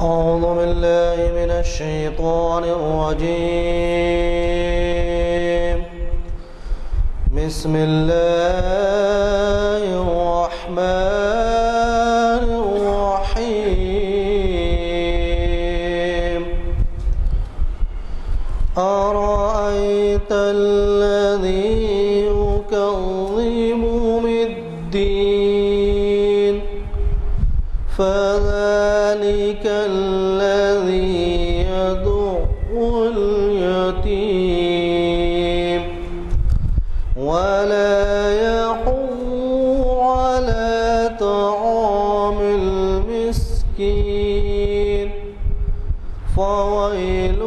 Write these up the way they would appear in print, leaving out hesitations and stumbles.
أعوذ بالله من الشيطان الرجيم. بسم الله الرحمن الرحيم. أرأيت الذي يكذب بالدين فذلك الذي يدع اليتيم ولا يحض على طعام المسكين فويل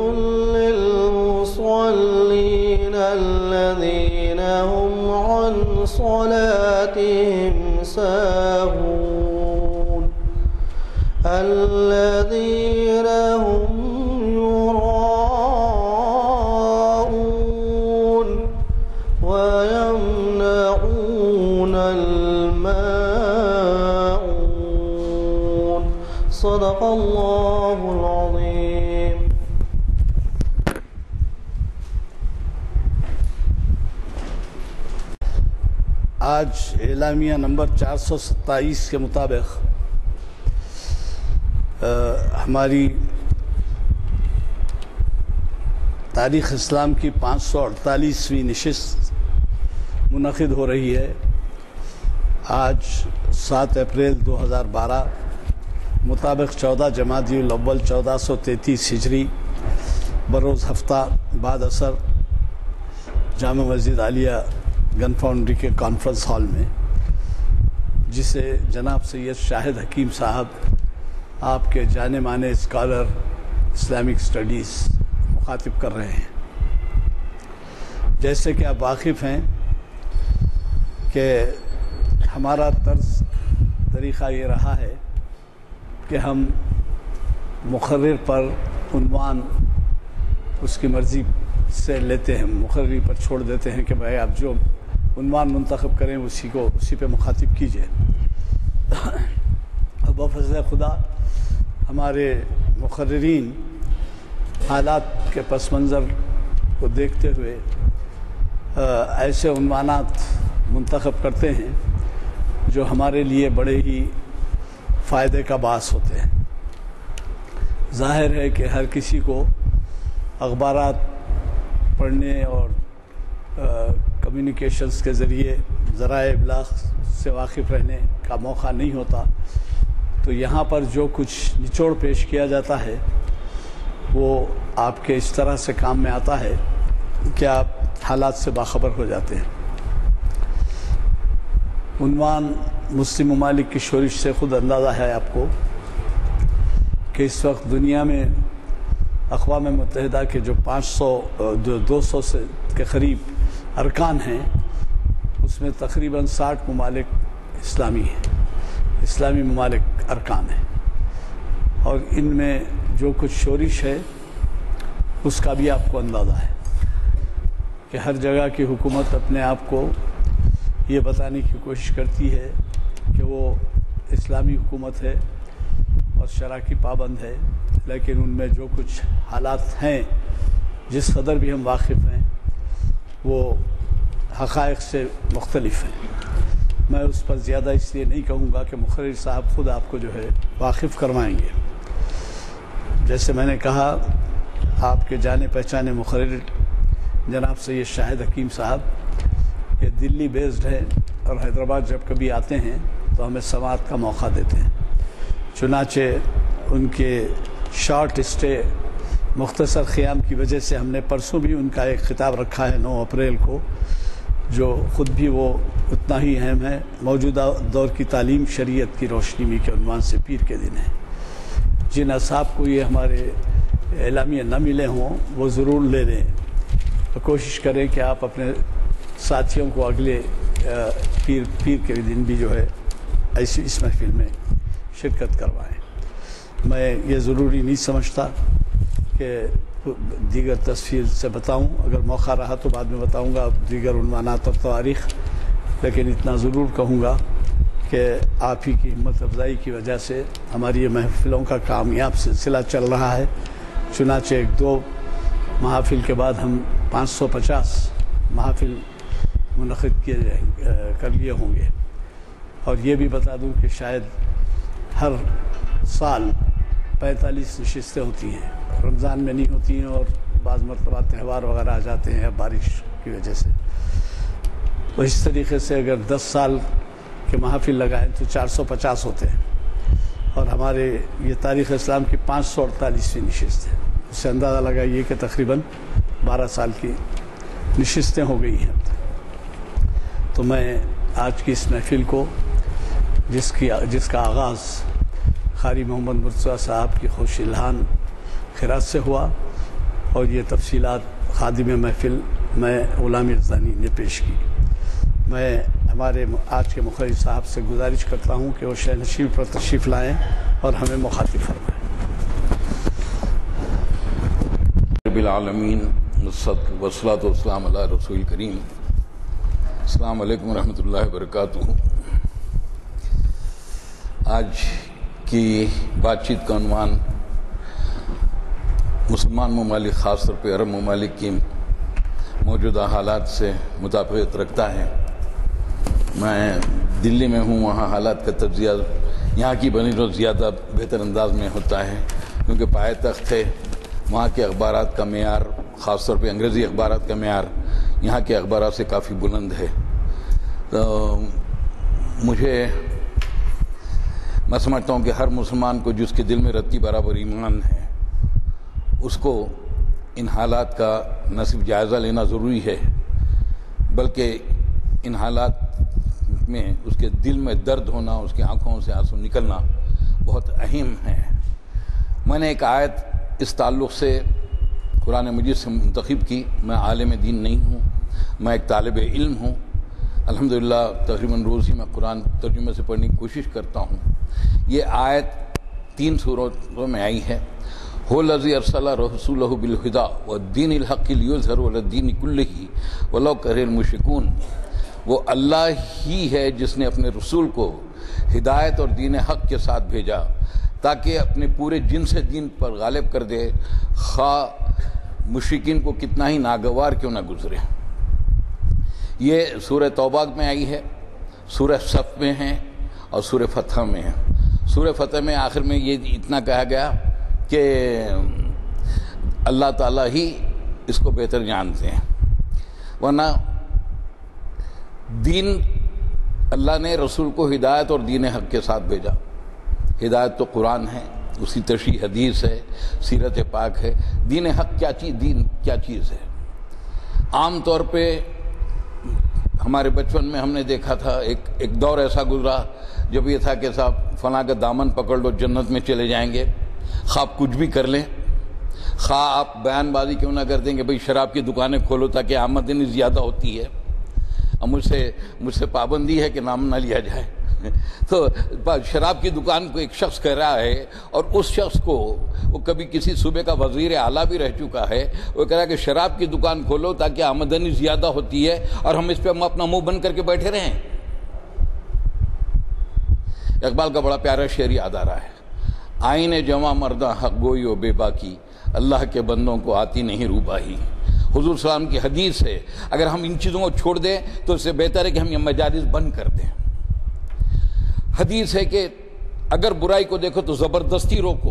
للمصلين الذين هم عن صلاتهم ساهون الذين هم يراءون ويمنعون الماعون. صدق الله العظيم. آج اعلامیہ نمبر 427 کے مطابق ہماری تاریخ اسلام کی 548ویں نشست منعقد ہو رہی ہے. آج 7 اپریل 2012 مطابق 14 جمادی الاول 1433 ہجری بروز ہفتہ بعد اثر جامع مسجد عالیہ گن فاؤنڈری کے کانفرنس ہال میں، جسے جناب سید شاہد حکیم صاحب آپ کے جانے مانے اسکالر اسلامک اسٹڈیز مخاطب کر رہے ہیں. جیسے کہ آپ واقف ہیں کہ ہمارا طریقہ یہ رہا ہے کہ ہم مقرر پر عنوان اس کی مرضی سے لیتے ہیں، مقرری پر چھوڑ دیتے ہیں کہ بھائی آپ جو عنوان منتخب کریں اسی پہ مخاطب کیجئے. اب بفضل خدا ہمارے مقررین حالات کے پس منظر کو دیکھتے ہوئے ایسے عنوانات منتخب کرتے ہیں جو ہمارے لیے بڑے ہی فائدے کا باعث ہوتے ہیں. ظاہر ہے کہ ہر کسی کو اخبارات پڑھنے اور کمیونیکیشنز کے ذریعے ذرائع ابلاغ سے واقف رہنے کا موقع نہیں ہوتا، تو یہاں پر جو کچھ نچوڑ پیش کیا جاتا ہے وہ آپ کے اس طرح سے کام میں آتا ہے کہ آپ حالات سے باخبر ہو جاتے ہیں. عنوان مسلم ممالک کی شورش سے خود اندازہ ہے آپ کو کہ اس وقت دنیا میں اقوام متحدہ کے جو 200 سے کے قریب ارکان ہیں، اس میں تقریباً 60 ممالک اسلامی ہیں، اسلامی ممالک ارکان ہیں. اور ان میں جو کچھ شورش ہے اس کا بھی آپ کو اندازہ ہے کہ ہر جگہ کی حکومت اپنے آپ کو یہ بتانے کی کوشش کرتی ہے کہ وہ اسلامی حکومت ہے اور شرع کی پابند ہے، لیکن ان میں جو کچھ حالات ہیں جس قدر بھی ہم واقف ہیں وہ حقائق سے مختلف ہیں. میں اس پر زیادہ اس لیے نہیں کہوں گا کہ مقرر صاحب خود آپ کو جو ہے واقف کروائیں گے. جیسے میں نے کہا، آپ کے جانے پہچانے مقرر جناب سید شاہد حکیم صاحب یہ دلی بیسڈ ہے اور حیدرآباد جب کبھی آتے ہیں تو ہمیں سماعت کا موقع دیتے ہیں. چنانچہ ان کے شارٹ اسٹے مختصر قیام کی وجہ سے ہم نے پرسوں بھی ان کا ایک خطاب رکھا ہے 9 اپریل کو، جو خود بھی وہ اتنا ہی اہم ہے. موجودہ دور کی تعلیم شریعت کی روشنی میں کے عنوان سے پیر کے دن ہے. جن اصحاب کو یہ ہمارے اعلامیہ نہ ملے ہوں وہ ضرور لے لیں، تو کوشش کریں کہ آپ اپنے ساتھیوں کو اگلے پیر کے دن بھی جو ہے ایسی اس محفل میں شرکت کروائیں. میں یہ ضروری نہیں سمجھتا کہ دیگر تصویر سے بتاؤں، اگر موقع رہا تو بعد میں بتاؤں گا دیگر عنوانات اور تواریخ، لیکن اتنا ضرور کہوں گا کہ آپ ہی کی ہمت افزائی کی وجہ سے ہماری یہ محفلوں کا کامیاب سلسلہ چل رہا ہے. چنانچہ 1-2 محافل کے بعد ہم 550 محافل منعقد کر لیے ہوں گے. اور یہ بھی بتا دوں کہ شاید ہر سال 45 نشستیں ہوتی ہیں، رمضان میں نہیں ہوتی ہیں اور بعض مرتبہ تہوار وغیرہ آ جاتے ہیں بارش کی وجہ سے. تو اس طریقے سے اگر 10 سال کے محافل لگائیں تو 450 ہوتے ہیں، اور ہمارے یہ تاریخ اسلام کی 548ویں نشست ہے. اس سے اندازہ لگائیے کہ تقریباً 12 سال کی نشستیں ہو گئی ہیں. تو میں آج کی اس محفل کو جس کا آغاز قاری محمد مرتضیٰ صاحب کی خوش الہان خراج سے ہوا، اور یہ تفصیلات خادم محفل میں غلام ارزانی نے پیش کی. میں ہمارے آج کے مخرج صاحب سے گزارش کرتا ہوں کہ وہ شہ نشین پر تشریف لائیں اور ہمیں مخاطب فرمائیں. رب العالمین والصلاۃ والسلام علی رسول کریم. السلام علیکم ورحمۃ اللہ وبرکاتہ. آج کی بات چیت کا عنوان مسلمان ممالک، خاص طور پہ عرب ممالک کی موجودہ حالات سے مطابقت رکھتا ہے. میں دلی میں ہوں، وہاں حالات کا تجزیہ یہاں کی بنسبت زیادہ بہتر انداز میں ہوتا ہے، کیونکہ پائے تخت ہے. وہاں کے اخبارات کا معیار، خاص طور پہ انگریزی اخبارات کا معیار یہاں کے اخبارات سے کافی بلند ہے. تو میں سمجھتا ہوں کہ ہر مسلمان کو جس کے دل میں رتی برابر ایمان ہے، اس کو ان حالات کا نہ صرف جائزہ لینا ضروری ہے، بلکہ ان حالات میں اس کے دل میں درد ہونا، اس کی آنکھوں سے آنسو نکلنا بہت اہم ہے. میں نے ایک آیت اس تعلق سے قرآن مجید سے منتخب کی. میں عالم دین نہیں ہوں، میں ایک طالب علم ہوں. الحمدللہ تقریباً روز ہی میں قرآن ترجمے سے پڑھنے کی کوشش کرتا ہوں. یہ آیت 3 سورتوں میں آئی ہے. هو الذی ارسل رسولہ بالہدی والدین الحق لیظہرہ علی الدین کلہ ولو کرہ المشرکون. وہ اللہ ہی ہے جس نے اپنے رسول کو ہدایت اور دین حق کے ساتھ بھیجا تاکہ اپنے پورے جنس دین پر غالب کر دے، خواہ مشرکین کو کتنا ہی ناگوار کیوں نہ گزرے. یہ سورہ توبہ میں آئی ہے، سورہ صف میں ہے اور سورہ فتح میں ہے. سورہ فتح میں آخر میں یہ اتنا کہا گیا کہ اللہ تعالیٰ ہی اس کو بہتر جانتے ہیں، ورنہ دین اللہ نے رسول کو ہدایت اور دین حق کے ساتھ بھیجا. ہدایت تو قرآن ہے، اسی تشریح حدیث ہے، سیرت پاک ہے. دین حق دین کیا چیز ہے؟ عام طور پہ ہمارے بچپن میں ہم نے دیکھا تھا، ایک دور ایسا گزرا جب یہ تھا کہ صاحب فلاں کا دامن پکڑ لو، جنت میں چلے جائیں گے. خواہ آپ کچھ بھی کر لیں، خواہ آپ بیان بازی کیوں نہ کر دیں کہ بھئی شراب کی دکانیں کھولو تاکہ آمدنی زیادہ ہوتی ہے. اب مجھ سے پابندی ہے کہ نام نہ لیا جائے. تو شراب کی دکان کو ایک شخص کہہ رہا ہے، اور اس شخص کو وہ کبھی کسی صوبے کا وزیر اعلیٰ بھی رہ چکا ہے، وہ کہہ رہا ہے کہ شراب کی دکان کھولو تاکہ آمدنی زیادہ ہوتی ہے، اور ہم اس پہ اپنا منہ بند کر کے بیٹھے رہیں. اقبال کا بڑا پیارا شعر یاد آ رہا ہے: آئین جواں مردہ حق گوئی و بے باکی، اللہ کے بندوں کو آتی نہیں روباہی. حضور صلی اللہ علیہ وسلم کی حدیث ہے، اگر ہم ان چیزوں کو چھوڑ دیں تو اس سے بہتر ہے کہ ہم یہ مجالس بند کر دیں. حدیث ہے کہ اگر برائی کو دیکھو تو زبردستی روکو،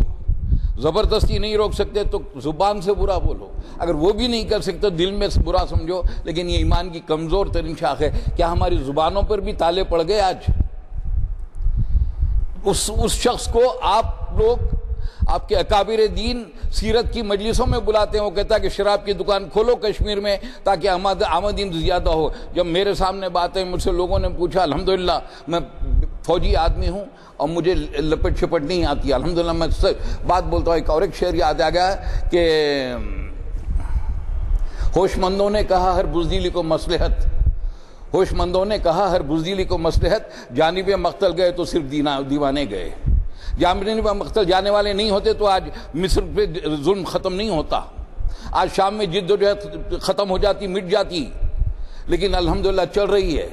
زبردستی نہیں روک سکتے تو زبان سے برا بولو، اگر وہ بھی نہیں کر سکتے دل میں سے برا سمجھو. لیکن یہ ایمان کی کمزور ترین شاخ ہے. کیا ہماری زبانوں پر بھی تالے پڑ گئے آج؟ اس شخص کو آپ لوگ، آپ کے اکابر دین سیرت کی مجلسوں میں بلاتے ہیں، وہ کہتا ہے کہ شراب کی دکان کھولو کشمیر میں تاکہ آمدنی زیادہ ہو. جب میرے سامنے باتیں مجھ سے لوگوں نے پوچھا، الحمدللہ میں فوجی آدمی ہوں اور مجھے لپٹ چھپٹ نہیں آتی، الحمدللہ میں بات بولتا ہوں. ایک شعر یاد آ گیا کہ ہوش مندوں نے کہا ہر بزدلی کو مصلحت، ہوش مندوں نے کہا ہر بزدلی کو مصلحت، جانب مقتل گئے تو صرف دیوانے گئے. جانب مقتل جانے والے نہیں ہوتے تو آج مصر پہ ظلم ختم نہیں ہوتا، آج شام میں جد و جہد ختم ہو جاتی، مٹ جاتی. لیکن الحمدللہ چل رہی ہے.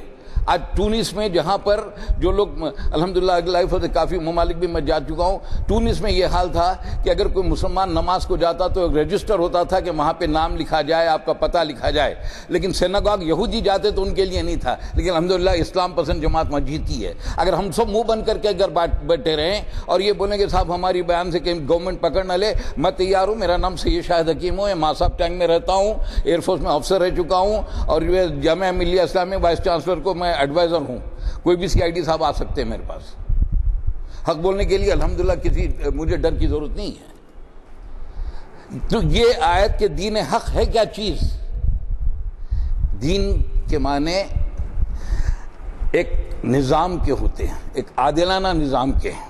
آج ٹونس میں جہاں پر جو لوگ الحمدللہ لائف سے کافی ممالک بھی میں جا چکا ہوں، ٹونس میں یہ حال تھا کہ اگر کوئی مسلمان نماز کو جاتا تو ایک رجسٹر ہوتا تھا کہ وہاں پہ نام لکھا جائے، آپ کا پتہ لکھا جائے، لیکن سینگاگ یہودی جاتے تو ان کے لیے نہیں تھا، لیکن الحمدللہ اسلام پسند جماعت وہاں جیتی ہے۔ اگر ہم سب منہ بند کر کے اگر بیٹھے رہیں اور یہ بولیں کہ صاحب ہماری بیان سے کہیں گورنمنٹ پکڑ نہ لے، میں تیار ہوں، میرا نام سید شاہد حکیم ہوں، ماساب ٹینک میں رہتا ہوں، ایئر فورس میں آفیسر رہ چکا ہوں، اور جامعہ ملیہ اسلامیہ وائس چانسلر کو میں ایڈوائزر ہوں، کوئی بھی سی آئی ڈی صاحب آ سکتے ہیں میرے پاس، حق بولنے کے لیے الحمدللہ مجھے ڈر کی ضرورت نہیں ہے۔ تو یہ آیت کہ دین حق ہے کیا چیز؟ دین کے معنی ایک نظام کے ہوتے ہیں، ایک عادلانہ نظام کے ہیں۔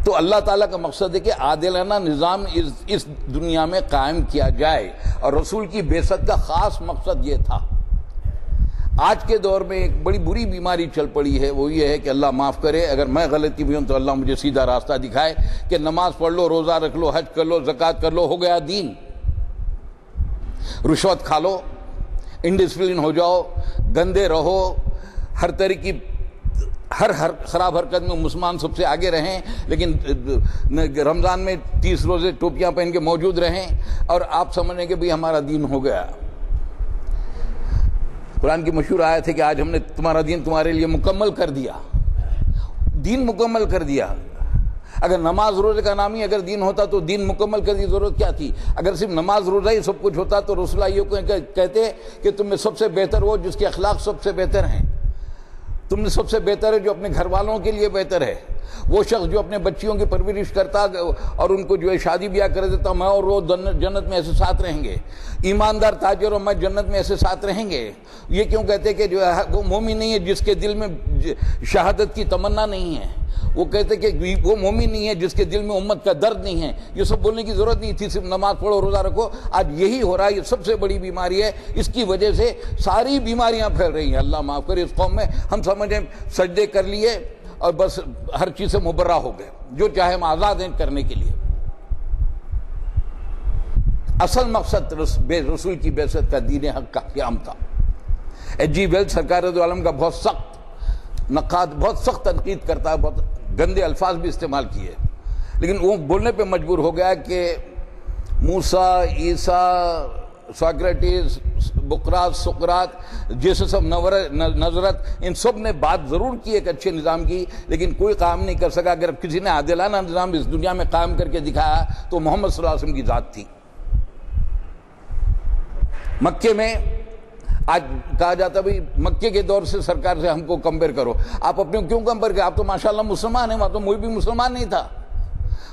تو اللہ تعالیٰ کا مقصد ہے کہ عادلانہ نظام اس دنیا میں قائم کیا جائے، اور رسول کی بعثت کا خاص مقصد یہ تھا۔ آج کے دور میں ایک بڑی بری بیماری چل پڑی ہے، وہ یہ ہے کہ اللہ معاف کرے اگر میں غلطی بھی ہوں تو اللہ مجھے سیدھا راستہ دکھائے، کہ نماز پڑھ لو، روزہ رکھ لو، حج کر لو، زکوٰۃ کر لو، ہو گیا دین۔ رشوت کھا لو، انڈسپلن ہو جاؤ، گندے رہو، ہر طرح کی ہر خراب حرکت میں مسلمان سب سے آگے رہیں، لیکن رمضان میں 30 روزے ٹوپیاں پہن کے موجود رہیں، اور آپ سمجھیں کہ بھئی ہمارا دین ہو گیا۔ قرآن کی مشہور آیت ہے کہ آج ہم نے تمہارا دین تمہارے لیے مکمل کر دیا، دین مکمل کر دیا۔ اگر نماز روزے کا نام ہی اگر دین ہوتا تو دین مکمل کرنے کی ضرورت کیا تھی؟ اگر صرف نماز روزہ ہی سب کچھ ہوتا تو رسول اللہ یہ کہتے کہ تم میں سب سے بہتر وہ جس کے اخلاق سب سے بہتر ہیں، تم میں سب سے بہتر ہے جو اپنے گھر والوں کے لیے بہتر ہے، وہ شخص جو اپنے بچیوں کی پرورش کرتا اور ان کو جو ہے شادی بیاہ کر دیتا، میں اور وہ جنت میں ایسے ساتھ رہیں گے، ایماندار تاجر اور میں جنت میں ایسے ساتھ رہیں گے۔ یہ کیوں کہتے کہ جو ہے وہ مومن نہیں ہے جس کے دل میں شہادت کی تمنا نہیں ہے، وہ کہتے کہ وہ مومن نہیں ہے جس کے دل میں امت کا درد نہیں ہے۔ یہ سب بولنے کی ضرورت نہیں تھی، صرف نماز پڑھو، روزہ رکھو۔ آج یہی ہو رہا ہے، یہ سب سے بڑی بیماری ہے، اس کی وجہ سے ساری بیماریاں پھیل رہی ہیں۔ اللہ معاف کرے، اس قوم میں ہم سمجھیں سجدے کر لیے اور بس ہر چیز سے مبرہ ہو گئے، جو چاہے ہم آزاد ہیں کرنے کے لیے۔ اصل مقصد رسول کی بعثت کا دین حق کا قیام تھا۔ ایچ جی ویلز سرکار دو عالم کا بہت سخت نقاد، بہت سخت تنقید کرتا ہے، بہت گندے الفاظ بھی استعمال کیے، لیکن وہ بولنے پہ مجبور ہو گیا کہ موسیٰ، عیسیٰ، سوکریٹس، بقراط، سقراط جیسے سب نظرت، ان سب نے بات ضرور کی ایک اچھے نظام کی، لیکن کوئی قائم نہیں کر سکا۔ اگر کسی نے عادلانہ نظام اس دنیا میں قائم کر کے دکھایا تو محمد صلی اللہ علیہ وسلم کی ذات تھی۔ مکے میں آج کہا جاتا بھئی مکے کے دور سے سرکار سے ہم کو کمپیئر کرو، آپ اپنے کیوں کمپیئر کریں؟ آپ تو ماشاءاللہ مسلمان ہیں، وہاں تو کوئی بھی مسلمان نہیں تھا،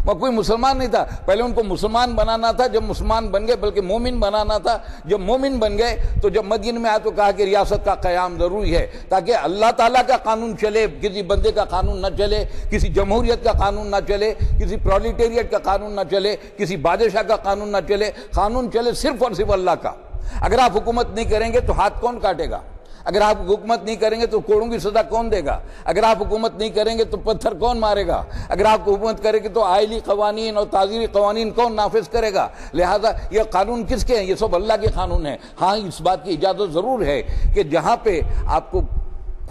وہاں کوئی مسلمان نہیں تھا۔ پہلے ان کو مسلمان بنانا تھا، جب مسلمان بن گئے، بلکہ مومن بنانا تھا۔ جب مومن بن گئے تو جب مدینہ میں آیا تو کہا کہ ریاست کا قیام ضروری ہے، تاکہ اللہ تعالیٰ کا قانون چلے، کسی بندے کا قانون نہ چلے، کسی جمہوریت کا قانون نہ چلے، کسی پرولیٹیریٹ کا قانون نہ چلے، کسی بادشاہ کا قانون نہ چلے، قانون چلے صرف اور صرف اللہ کا۔ اگر آپ حکومت نہیں کریں گے تو ہاتھ کون کاٹے گا؟ اگر آپ حکومت نہیں کریں گے تو کوڑوں کی سزا کون دے گا؟ اگر آپ حکومت نہیں کریں گے تو پتھر کون مارے گا؟ اگر آپ حکومت کریں گے تو آئلی قوانین اور تعزیری قوانین کون نافذ کرے گا؟ لہذا یہ قانون کس کے ہیں؟ یہ سب اللہ کے قانون ہیں۔ ہاں، اس بات کی اجازت ضرور ہے کہ جہاں پہ آپ کو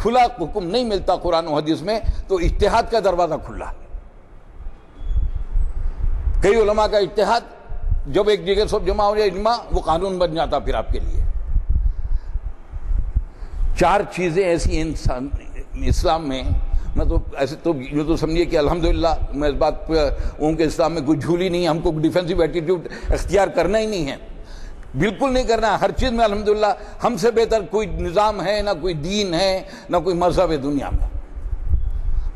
کھلا حکم نہیں ملتا قرآن و حدیث میں تو اجتہاد کا دروازہ کھلا۔ کئی علماء کا اجتہاد جب ایک جگہ سب جمع ہو جائے اجماع، وہ قانون بن جاتا پھر آپ کے لیے۔ 4 چیزیں ایسی انسان اسلام میں، میں تو ایسے تو یہ تو سمجھیے کہ الحمدللہ میں اس بات پہ ہوں کہ اسلام میں کوئی جھولی نہیں ہے، ہم کو ڈیفینسو ایٹیٹیوڈ اختیار کرنا ہی نہیں ہے، بالکل نہیں کرنا ہے۔ ہر چیز میں الحمدللہ ہم سے بہتر کوئی نظام ہے، نہ کوئی دین ہے، نہ کوئی مذہب ہے دنیا میں۔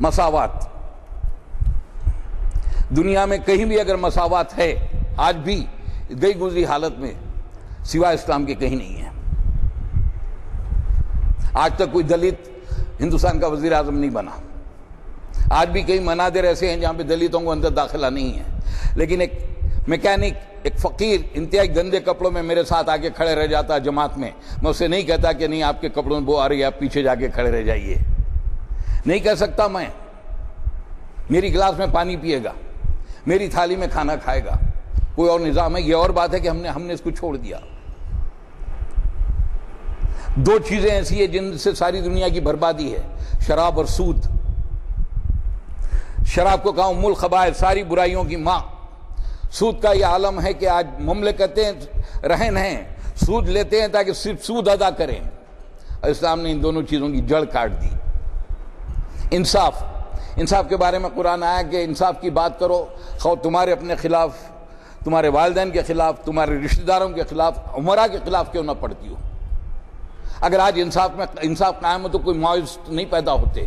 مساوات، دنیا میں کہیں بھی اگر مساوات ہے، آج بھی گئی گزری حالت میں سوائے اسلام کے کہیں نہیں ہے۔ آج تک کوئی دلت ہندوستان کا وزیر اعظم نہیں بنا۔ آج بھی کئی مناظر ایسے ہیں جہاں پہ دلتوں کو اندر داخلہ نہیں ہے، لیکن ایک میکینک، ایک فقیر انتہائی گندے کپڑوں میں میرے ساتھ آ کے کھڑے رہ جاتا ہے جماعت میں، میں اسے نہیں کہتا کہ نہیں آپ کے کپڑوں میں بو آ رہی ہے، آپ پیچھے جا کے کھڑے رہ جائیے، نہیں کہہ سکتا میں۔ میری گلاس میں پانی پیے گا، میری تھالی میں کھانا کھائے گا، کوئی اور نظام ہے۔ یہ اور بات ہے کہ ہم نے اس کو چھوڑ دیا۔ دو چیزیں ایسی ہیں جن سے ساری دنیا کی بربادی ہے، شراب اور سود۔ شراب کو کہا ام الخبائث، ساری برائیوں کی ماں۔ سود کا یہ عالم ہے کہ آج مملکتیں رہن ہیں، سود لیتے ہیں تاکہ صرف سود ادا کریں، اور اسلام نے ان دونوں چیزوں کی جڑ کاٹ دی۔ انصاف کے بارے میں قرآن آیا کہ انصاف کی بات کرو، خواہ تمہارے اپنے خلاف، تمہارے والدین کے خلاف، تمہارے رشتہ داروں کے خلاف، عمراء کے خلاف کیوں نہ پڑتی ہو۔ اگر آج انصاف قائم ہو تو کوئی معاوض نہیں پیدا ہوتے۔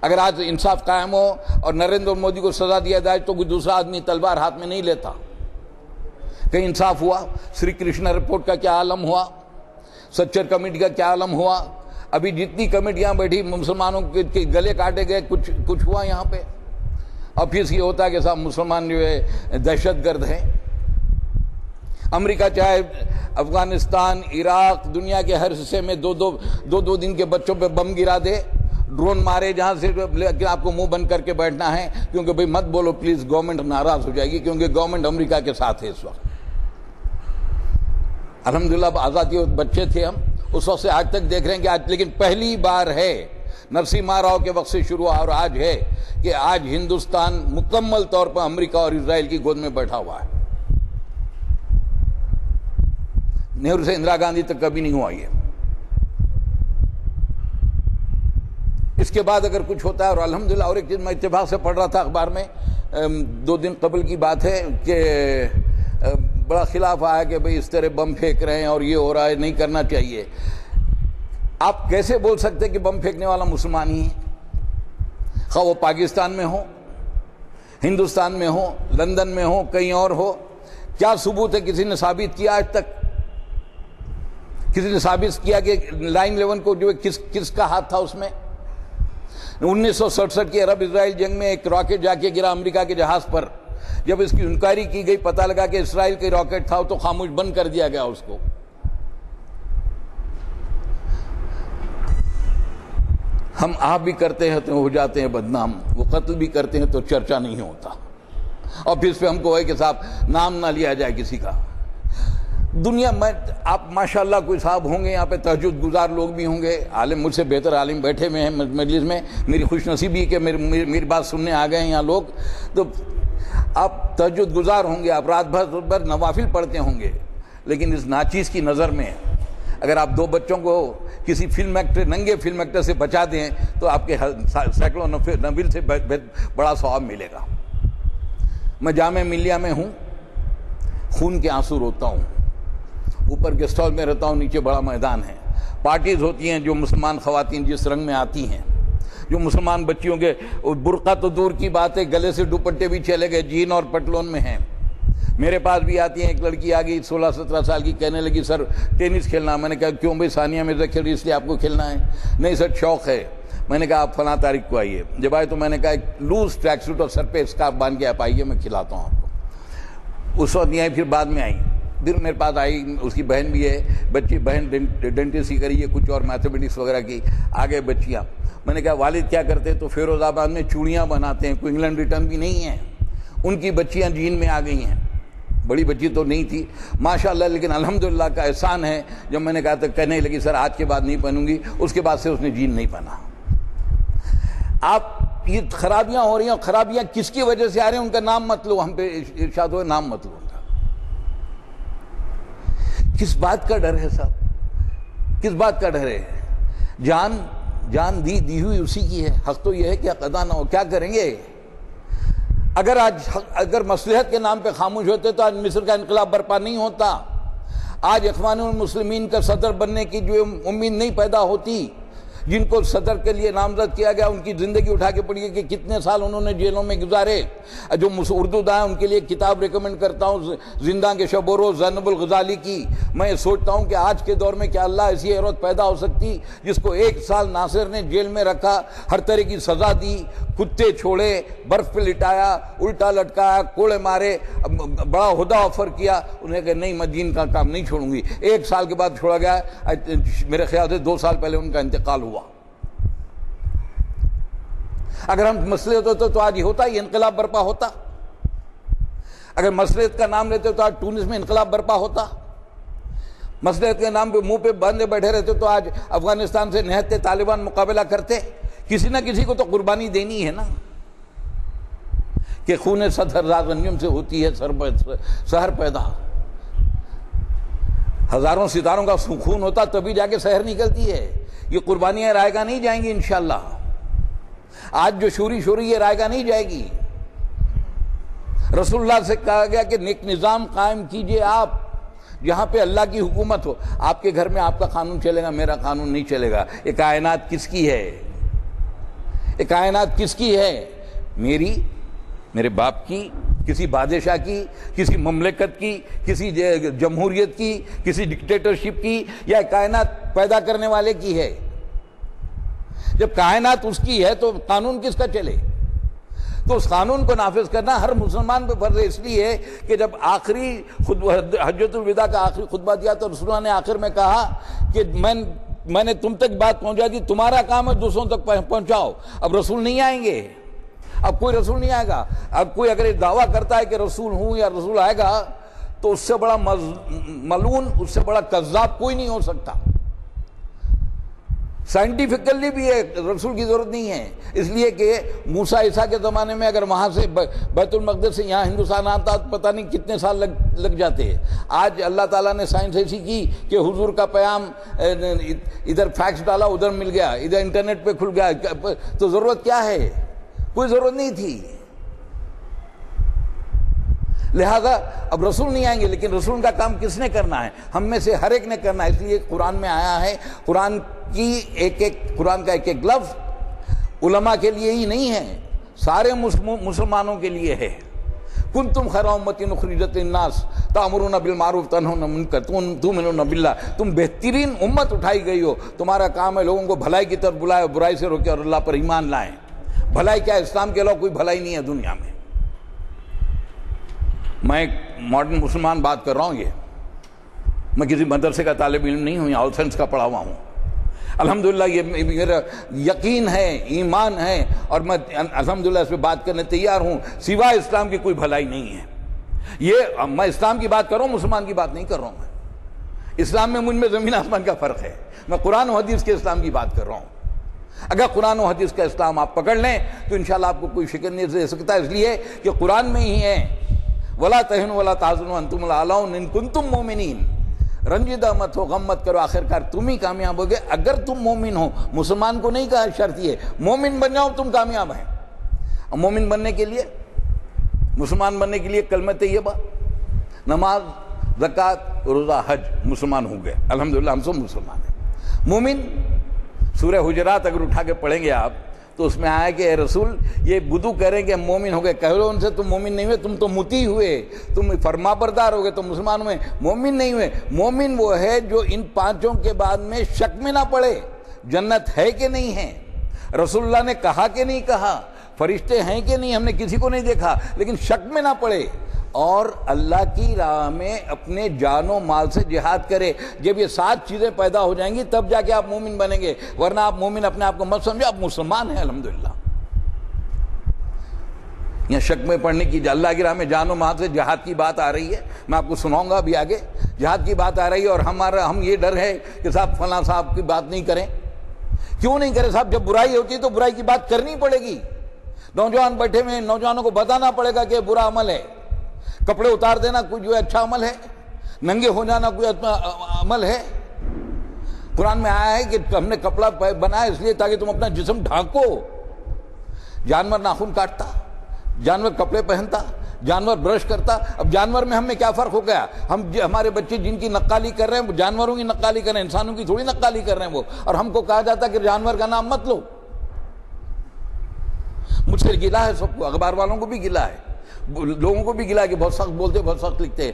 اگر آج انصاف قائم ہو اور نریندر مودی کو سزا دیا جائے تو کوئی دوسرا آدمی تلوار ہاتھ میں نہیں لیتا۔ کہیں انصاف ہوا؟ سری کرشنا رپورٹ کا کیا عالم ہوا؟ سچر کمیٹی کا کیا عالم ہوا؟ ابھی جتنی کمیٹیاں بیٹھی مسلمانوں کے گلے کاٹے گئے، کچھ ہوا یہاں پہ؟ اب پھر یہ ہوتا ہے کہ صاحب مسلمان جو ہے دہشت گرد ہیں۔ امریکہ چاہے افغانستان، عراق، دنیا کے ہر حصے میں دو دن کے بچوں پہ بم گرا دے، ڈرون مارے، جہاں سے آپ کو منہ بند کر کے بیٹھنا ہے، کیونکہ بھئی مت بولو پلیز، گورنمنٹ ناراض ہو جائے گی، کیونکہ گورنمنٹ امریکہ کے ساتھ ہے اس وقت۔ الحمدللہ آزادی اور بچے تھے ہم، اس وقت سے آج تک دیکھ رہے ہیں کہ آج، لیکن پہلی بار ہے نرسمہا راؤ کے وقت سے شروع ہوا اور آج ہے کہ آج ہندوستان مکمل طور پر امریکہ اور اسرائیل کی گود میں بیٹھا ہوا ہے۔ نہرو سے اندرا گاندھی تک کبھی نہیں ہوا یہ۔ اس کے بعد اگر کچھ ہوتا ہے، اور الحمدللہ، اور ایک چیز میں اتفاق سے پڑھ رہا تھا اخبار میں، 2 دن قبل کی بات ہے کہ بڑا خلاف آیا کہ بھئی اس طرح بم پھینک رہے ہیں اور یہ ہو رہا ہے، نہیں کرنا چاہیے۔ آپ کیسے بول سکتے کہ بم پھینکنے والا مسلمان ہی ہے؟ خواہ وہ پاکستان میں ہو، ہندوستان میں ہو، لندن میں ہو، کہیں اور ہو، کیا ثبوت ہے؟ کسی نے ثابت کیا آج تک؟ کسی نے ثابت کیا کہ 9/11 کو جو کس کا ہاتھ تھا اس میں؟ 1967 کی عرب اسرائیل جنگ میں ایک راکٹ جا کے گرا امریکہ کے جہاز پر، جب اس کی انکوائری کی گئی پتہ لگا کہ اسرائیل کا راکٹ تھا تو خاموش بند کر دیا گیا اس کو۔ ہم آپ بھی کرتے ہیں تو ہو جاتے ہیں بدنام، وہ قتل بھی کرتے ہیں تو چرچا نہیں ہوتا، اور پھر اس پہ ہم کو ہے کہ صاحب نام نہ لیا جائے کسی کا۔ دنیا میں آپ ماشاءاللہ کوئی صاحب ہوں گے یہاں پہ تہجد گزار لوگ بھی ہوں گے، عالم مجھ سے بہتر عالم بیٹھے ہوئے ہیں مجلس میں، میری خوش نصیبی کہ میری بات سننے آ گئے ہیں یہاں لوگ، تو آپ تہجد گزار ہوں گے، آپ رات بھر نوافل پڑھتے ہوں گے، لیکن اس ناچیز کی نظر میں اگر آپ 2 بچوں کو کسی ننگے فلم ایکٹر سے بچا دیں تو آپ کے سینکڑوں نویل سے بڑا ثواب ملے گا۔ میں جامعہ ملیہ میں ہوں، خون کے آنسو روتا ہوں، اوپر گیسٹ ہاؤس میں رہتا ہوں، نیچے بڑا میدان ہے، پارٹیز ہوتی ہیں جو مسلمان خواتین جس رنگ میں آتی ہیں، جو مسلمان بچیوں کے برقع تو دور کی بات ہے، گلے سے دوپٹے بھی چلے گئے، جین اور پٹلون میں ہیں۔ میرے پاس بھی آتی ہیں، ایک لڑکی آ گئی 16-17 سال کی، کہنے لگی سر ٹینس کھیلنا۔ میں نے کہا کیوں بھائی؟ ثانیہ مرزا کھیل رہی اس لیے آپ کو کھیلنا ہے؟ نہیں سر شوق ہے۔ میں نے کہا آپ فلاں تاریخ کو آئیے، جب آئے تو میں نے کہا ایک لوز ٹریک سوٹ اور سر پہ اسکارف باندھ کے آپ آئیے، میں کھلاتا ہوں آپ کو۔ اس وقت نہیں آئی، پھر بعد میں آئی، پھر میرے پاس آئی، اس کی بہن بھی ہے، بہن ڈینٹسٹ ہی کری ہے کچھ اور میتھمیٹکس وغیرہ کی، آگے بچیاں۔ میں نے کہا والد کیا کرتے؟ تو فیروز آباد میں چوڑیاں بناتے ہیں، کوئی انگلینڈ ریٹرن بھی نہیں ہے۔ ان کی بچیاں جین میں آ گئی ہیں، بڑی بچی تو نہیں تھی ماشاءاللہ، لیکن الحمدللہ کا احسان ہے، جب میں نے کہا تو کہنے لگی سر آج کے بعد نہیں پہنوں گی، اس کے بعد سے اس نے جین نہیں پہنا۔ آپ یہ خرابیاں ہو رہی ہیں، اور خرابیاں کس کی وجہ سے آ رہی ہیں؟ ان کا نام مت لو، ہم پہ ارشاد ہوئے نام مت لو ان کا۔ کس بات کا ڈر ہے صاحب؟ کس بات کا ڈر ہے؟ جان دی ہوئی اسی کی ہے، حق تو یہ ہے کہ حق ادا نہ ہو، کیا کریں گے؟ اگر مصلحت کے نام پہ خاموش ہوتے تو آج مصر کا انقلاب برپا نہیں ہوتا، آج اخوان المسلمین کا صدر بننے کی جو امید نہیں پیدا ہوتی۔ جن کو صدر کے لیے نامزد کیا گیا ان کی زندگی اٹھا کے پڑھیے کہ کتنے سال انہوں نے جیلوں میں گزارے۔ جو اردو داں ان کے لیے کتاب ریکمنڈ کرتا ہوں، زنداں کے شب و روز زینب الغزالی کی۔ میں سوچتا ہوں کہ آج کے دور میں کیا اللہ ایسی عورت پیدا ہو سکتی جس کو 1 سال ناصر نے جیل میں رکھا، ہر طرح کی سزا دی، کتے چھوڑے، برف پہ لٹایا، الٹا لٹکایا، کوڑے مارے، بڑا عہدہ آفر کیا، انہیں کہ نہیں میں دین کا کام نہیں چھوڑوں گی۔ 1 سال کے بعد چھوڑا گیا، میرے خیال سے 2 سال پہلے ان کا انتقال ہوا۔ اگر ہم مصلحت ہوتے تو آج یہ ہوتا، یہ انقلاب برپا ہوتا۔ اگر مصلحت کا نام لیتے تو آج تونس میں انقلاب برپا ہوتا۔ مصلحت کے نام پہ منہ پہ باندھے بیٹھے رہتے تو آج افغانستان سے نہتے طالبان مقابلہ کرتے. کسی نہ کسی کو تو قربانی دینی ہے نا, کہ خون 100,000 انجم سے ہوتی ہے سحر پیدا. ہزاروں ستاروں کا خون ہوتا تبھی جا کے سحر نکلتی ہے. یہ قربانیاں رائے گاہ نہیں جائیں گی انشاءاللہ. آج جو شوری یہ رائے گاہ نہیں جائے گی. رسول اللہ سے کہا گیا کہ نیک نظام قائم کیجئے آپ, جہاں پہ اللہ کی حکومت ہو. آپ کے گھر میں آپ کا قانون چلے گا, میرا قانون نہیں چلے گا. یہ کائنات کس کی ہے؟ یہ کائنات کس کی ہے؟ میری, میرے باپ کی, کسی بادشاہ کی, کسی مملکت کی, کسی جمہوریت کی, کسی ڈکٹیٹرشپ کی, یا کائنات پیدا کرنے والے کی ہے؟ جب کائنات اس کی ہے تو قانون کس کا چلے؟ تو اس قانون کو نافذ کرنا ہر مسلمان پہ فرض ہے. اس لیے کہ جب آخری حجۃ الوداع کا آخری خطبہ دیا تو رسول اللہ نے آخر میں کہا کہ میں نے تم تک بات پہنچا دی, تمہارا کام ہے دوسروں تک پہنچاؤ. اب رسول نہیں آئیں گے, اب کوئی رسول نہیں آئے گا. اب کوئی اگر یہ دعویٰ کرتا ہے کہ رسول ہوں یا رسول آئے گا تو اس سے بڑا ملعون, اس سے بڑا کذاب کوئی نہیں ہو سکتا. سائنٹیفکلی بھی رسول کی ضرورت نہیں ہے. اس لیے کہ موسیٰ عیسیٰ کے زمانے میں اگر وہاں سے بیت المقدس سے یہاں ہندوستان آتا پتہ نہیں کتنے سال لگ جاتے. آج اللہ تعالیٰ نے سائنس ایسی کی کہ حضور کا پیام ادھر فیکس ڈالا ادھر مل گیا, ادھر انٹرنیٹ پہ کھل گیا. تو ضرورت کیا ہے؟ کوئی ضرورت نہیں تھی. لہذا اب رسول نہیں آئیں گے, لیکن رسول کا کام کس نے کرنا ہے؟ ہم میں سے ہر ایک نے کرنا ہے. اس لیے قرآن میں آیا ہے, قرآن کا ایک ایک لفظ علماء کے لیے ہی نہیں ہے, سارے مسلمانوں کے لیے ہے. کنتم خیر امۃ اخرجت للناس تأمرون بالمعروف تنہون عن المنکر تؤمنون باللہ. تم بہترین امت اٹھائی گئی ہو, تمہارا کام ہے لوگوں کو بھلائی کی طرف بلائے, برائی سے روکے اور اللہ پر ایمان لائیں. بھلائی کیا ہے؟ اسلام کے علاوہ کوئی بھلائی نہیں ہے دنیا میں. میں ایک ماڈرن مسلمان بات کر رہا ہوں. یہ میں کسی مدرسے کا طالب علم نہیں ہوں, یا آل سائنس کا پڑھا ہوا ہوں. الحمدللہ یہ میرا یقین ہے, ایمان ہے, اور میں الحمدللہ اس پہ بات کرنے تیار ہوں. سوائے اسلام کی کوئی بھلائی نہیں ہے. یہ میں اسلام کی بات کر رہا ہوں, مسلمان کی بات نہیں کر رہا ہوں. میں اسلام میں مجھ میں زمین آسمان کا فرق ہے. میں قرآن و حدیث کے اسلام کی بات کر رہا ہوں. اگر قرآن و حدیث کا اسلام آپ پکڑ لیں تو انشاءاللہ آپ کو کوئی فکر نہیں دے سکتا. اس لیے کہ قرآن میں ہی ہے وَلَا تَهِنُوا وَلَا تَحْزَنُوا وَأَنْتُمُ الْأَعْلَوْنَ إِن كُنتُم مُؤْمِنِينَ. رنجیدہ مت ہو, غم مت کرو, آخرکار تم ہی کامیاب ہوگے اگر تم مومن ہو. مسلمان کو نہیں کہا, شرط یہ مومن بن جاؤ تم کامیاب ہیں. مومن بننے کے لیے, مسلمان بننے کے لیے کلمہ طیبہ, نماز, زکوٰۃ, روزہ, حج, مسلمان ہو گئے. الحمدللہ ہم سب مسلمان ہیں. مومن سورہ حجرات اگر اٹھا کے پڑھیں گے آپ تو اس میں آیا کہ اے رسول یہ بدو کہہ رہے ہیں کہ مومن ہو گئے. کہہ لو ان سے تم مومن نہیں ہوئے, تم تو مطیع ہوئے, تم فرما بردار ہو گئے, تو مسلمان ہوئے, مومن نہیں ہوئے. مومن وہ ہے جو ان پانچوں کے بعد میں شک میں نہ پڑے جنت ہے کہ نہیں ہے, رسول اللہ نے کہا کہ نہیں کہا, فرشتے ہیں کہ نہیں, ہم نے کسی کو نہیں دیکھا, لیکن شک میں نہ پڑے, اور اللہ کی راہ میں اپنے جان و مال سے جہاد کرے. جب یہ 7 چیزیں پیدا ہو جائیں گی تب جا کے آپ مومن بنیں گے, ورنہ آپ مومن اپنے آپ کو مت سمجھو, آپ مسلمان ہیں الحمدللہ. یہاں شک میں پڑھنے کی, اللہ کی راہ میں جان و مال سے جہاد کی بات آ رہی ہے, میں آپ کو سناؤں گا ابھی آگے. جہاد کی بات آ رہی ہے اور ہم یہ ڈر ہے کہ صاحب فلاں صاحب کی بات نہیں کریں. کیوں نہیں کریں صاحب؟ جب برائی ہوتی ہے تو برائی کی بات کرنی پڑے گی. نوجوان بیٹھے ہوئے, نوجوانوں کو بتانا پڑے گا کہ برا عمل ہے. کپڑے اتار دینا کوئی جو اچھا عمل ہے, ننگے ہو جانا کوئی عمل ہے. قرآن میں آیا ہے کہ ہم نے کپڑا بنایا اس لیے تاکہ تم اپنا جسم ڈھانکو. جانور ناخن کاٹتا, جانور کپڑے پہنتا, جانور برش کرتا. اب جانور میں ہم میں کیا فرق ہو گیا؟ ہمارے بچے جن کی نقالی کر رہے ہیں جانوروں کی نقالی کر رہے ہیں, انسانوں کی تھوڑی نقالی کر رہے ہیں وہ. اور ہم کو کہا جاتا کہ جانور کا نام مت لو. مجھ سے گلا ہے سب کو, اخبار والوں کو بھی گلا ہے, لوگوں کو بھی گلا کہ بہت سخت بولتے, بہت سخت لکھتے.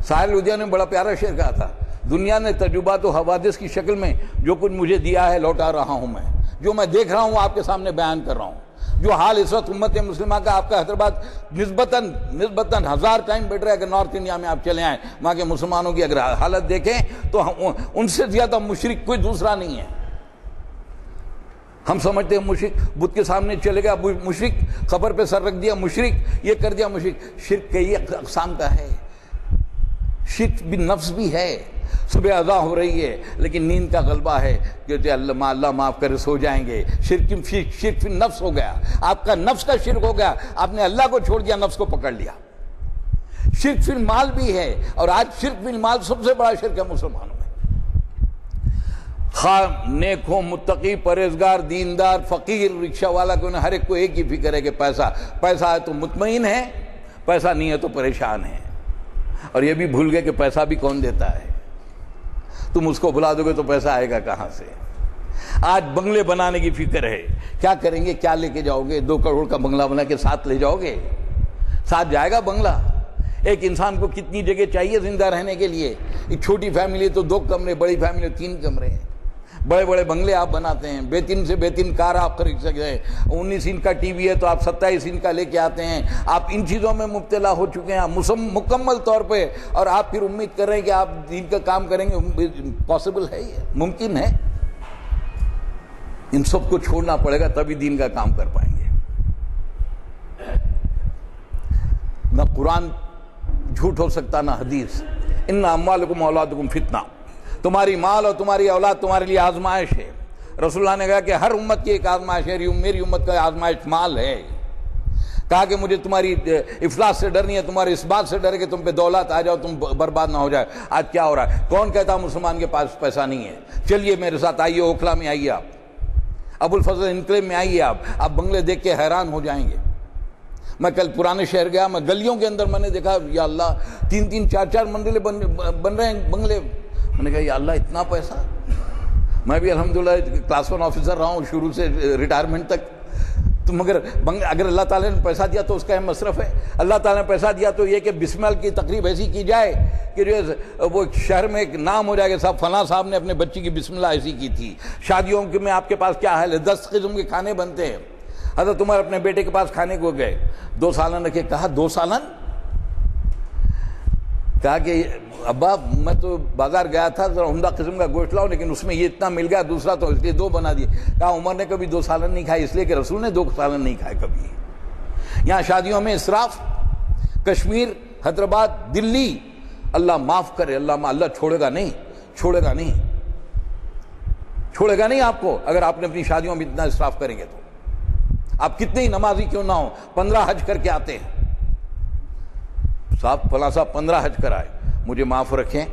ساحل لودھیہ نے بڑا پیارا شعر کہا تھا, دنیا نے تجربات و حوادث کی شکل میں جو کچھ مجھے دیا ہے لوٹا رہا ہوں میں. جو میں دیکھ رہا ہوں وہ آپ کے سامنے بیان کر رہا ہوں. جو حال اس وقت امت مسلمہ کا, آپ کا حیدرآباد نسبتاً 1000 ٹائم بیٹر ہے کہ نارتھ انڈیا میں آپ چلے آئیں. وہاں کے مسلمانوں کی اگر حالت دیکھیں تو ان سے زیادہ مشرک کوئی دوسرا نہیں ہے. ہم سمجھتے ہیں مشرک بت کے سامنے چلے گا, مشرک قبر پہ سر رکھ دیا, مشرک یہ کر دیا, مشرک. شرک کئی اقسام کا ہے. شرک بھی نفس بھی ہے, صبح اذان ہو رہی ہے لیکن نیند کا غلبہ ہے کہ اللہ معاف کرے سو جائیں گے. شرک فی نفس ہو گیا, آپ کا نفس کا شرک ہو گیا, آپ نے اللہ کو چھوڑ دیا, نفس کو پکڑ لیا. شرک فی المال بھی ہے, اور آج شرک فی المال سب سے بڑا شرک ہے مسلمانوں میں. خواہ نیک ہو, متقی, پرہیزگار, دیندار, فقیر, رکشہ والا, کو ہر ایک کو ایک ہی فکر ہے کہ پیسہ ہے تو مطمئن ہے, پیسہ نہیں ہے تو پریشان ہے. اور یہ بھی بھول گئے کہ پیسہ بھی کون دیتا ہے. تم اس کو بلا دو گے تو پیسہ آئے گا کہاں سے. آج بنگلے بنانے کی فکر ہے, کیا کریں گے, کیا لے کے جاؤ گے؟ 2 کروڑ کا بنگلہ بنا کے ساتھ لے جاؤ گے؟ ساتھ جائے گا بنگلہ؟ ایک انسان کو کتنی جگہ چاہیے زندہ رہنے کے لیے؟ ایک چھوٹی فیملی تو 2 کمرے, بڑی فیملی 3 کمرے ہیں. بڑے بڑے بنگلے آپ بناتے ہیں, بہترین سے بہترین کار آپ خرید سکتے ہیں. 19 انچ کا ٹی وی ہے تو آپ 27 انچ کا لے کے آتے ہیں. آپ ان چیزوں میں مبتلا ہو چکے ہیں مکمل طور پہ, اور آپ پھر امید کر رہے ہیں کہ آپ دین کا کام کریں گے. پاسبل ہے یہ؟ ممکن ہے؟ ان سب کو چھوڑنا پڑے گا تبھی دین کا کام کر پائیں گے. نہ قرآن جھوٹ ہو سکتا نہ حدیث. ان اموالکم اولادکم فتنہ, تمہاری مال اور تمہاری اولاد تمہارے لیے آزمائش ہے. رسول اللہ نے کہا کہ ہر امت کی ایک آزمائش ہے, میری امت کا آزمائش مال ہے. کہا کہ مجھے تمہاری افلاس سے ڈر نہیں ہے, تمہارے اس بات سے ڈر ہے کہ تم پہ دولت آ جاؤ, تم برباد نہ ہو جائے. آج کیا ہو رہا ہے؟ کون کہتا مسلمان کے پاس پیسہ نہیں ہے؟ چلیے میرے ساتھ آئیے, اوکھلا میں آئیے, آپ ابو الفضل انکلیو میں آئیے, آپ بنگلے دیکھ کے حیران ہو جائیں گے. میں کل پرانے شہر گیا, میں گلیوں کے اندر میں نے دیکھا, یا اللہ 3-3 4-4 منزلیں بن رہے ہیں بنگلے. میں نے کہا یا اللہ اتنا پیسہ. میں بھی الحمدللہ کلاس 1 آفیسر رہا ہوں شروع سے ریٹائرمنٹ تک. تو مگر اگر اللہ تعالیٰ نے پیسہ دیا تو اس کا اہم مصرف ہے. اللہ تعالیٰ نے پیسہ دیا تو یہ کہ بسم اللہ کی تقریب ایسی کی جائے کہ جو وہ شہر میں ایک نام ہو جائے گا, صاحب فلاں صاحب نے اپنے بچی کی بسم اللہ ایسی کی تھی. شادیوں میں آپ کے پاس کیا حال ہے؟ 10 قسم کے کھانے بنتے ہیں. حضرت عمر اپنے بیٹے کے پاس کھانے کو گئے, 2 سالن رکھے. کہا 2 سالن؟ کہا کہ ابا میں تو بازار گیا تھا, ذرا عمدہ قسم کا گوشت لاؤ, لیکن اس میں یہ اتنا مل گیا, دوسرا تو اس لیے 2 بنا دیے. کہا عمر نے کبھی 2 سالن نہیں کھائے, اس لیے کہ رسول نے 2 سالن نہیں کھائے کبھی. یہاں شادیوں میں اسراف. کشمیر, حیدرآباد, دلی, اللہ معاف کرے, اللہ چھوڑے گا نہیں, چھوڑے گا نہیں, چھوڑے گا نہیں آپ کو اگر آپ نے اپنی شادیوں میں اتنا اسراف کریں گے تو. آپ کتنے ہی نمازی کیوں نہ ہو, 15 حج کر کے آتے ہیں. صاحب فلاں صاحب 15 حج کرائے, مجھے معاف رکھیں,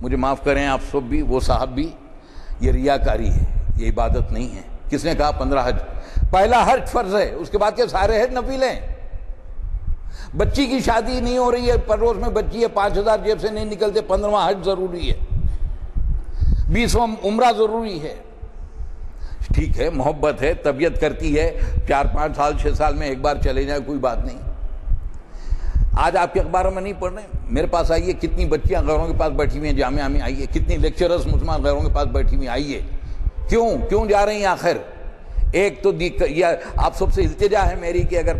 مجھے معاف کریں آپ سب بھی, وہ صاحب بھی. یہ ریاکاری ہے, یہ عبادت نہیں ہے. کس نے کہا 15 حج؟ پہلا حج فرض ہے, اس کے بعد کے سارے حج نفل ہیں. بچی کی شادی نہیں ہو رہی ہے, پروز میں بچی ہے, 5000 جیب سے نہیں نکلتے, 15واں حج ضروری ہے, 20واں عمرہ ضروری ہے. ٹھیک ہے, محبت ہے, طبیعت کرتی ہے, 4-5 سال 6 سال میں ایک بار چلے جائے, کوئی بات نہیں. آج آپ کے اخباروں میں نہیں پڑھ رہے ہیں؟ میرے پاس آئیے, کتنی بچیاں غیروں کے پاس بیٹھی ہوئی ہیں جامعہ میں, آئیے. کتنی لیکچررز مسلمان غیروں کے پاس بیٹھی ہوئی ہیں, آئیے. کیوں جا رہی ہیں آخر؟ ایک تو آپ سب سے التجا ہے میری کہ اگر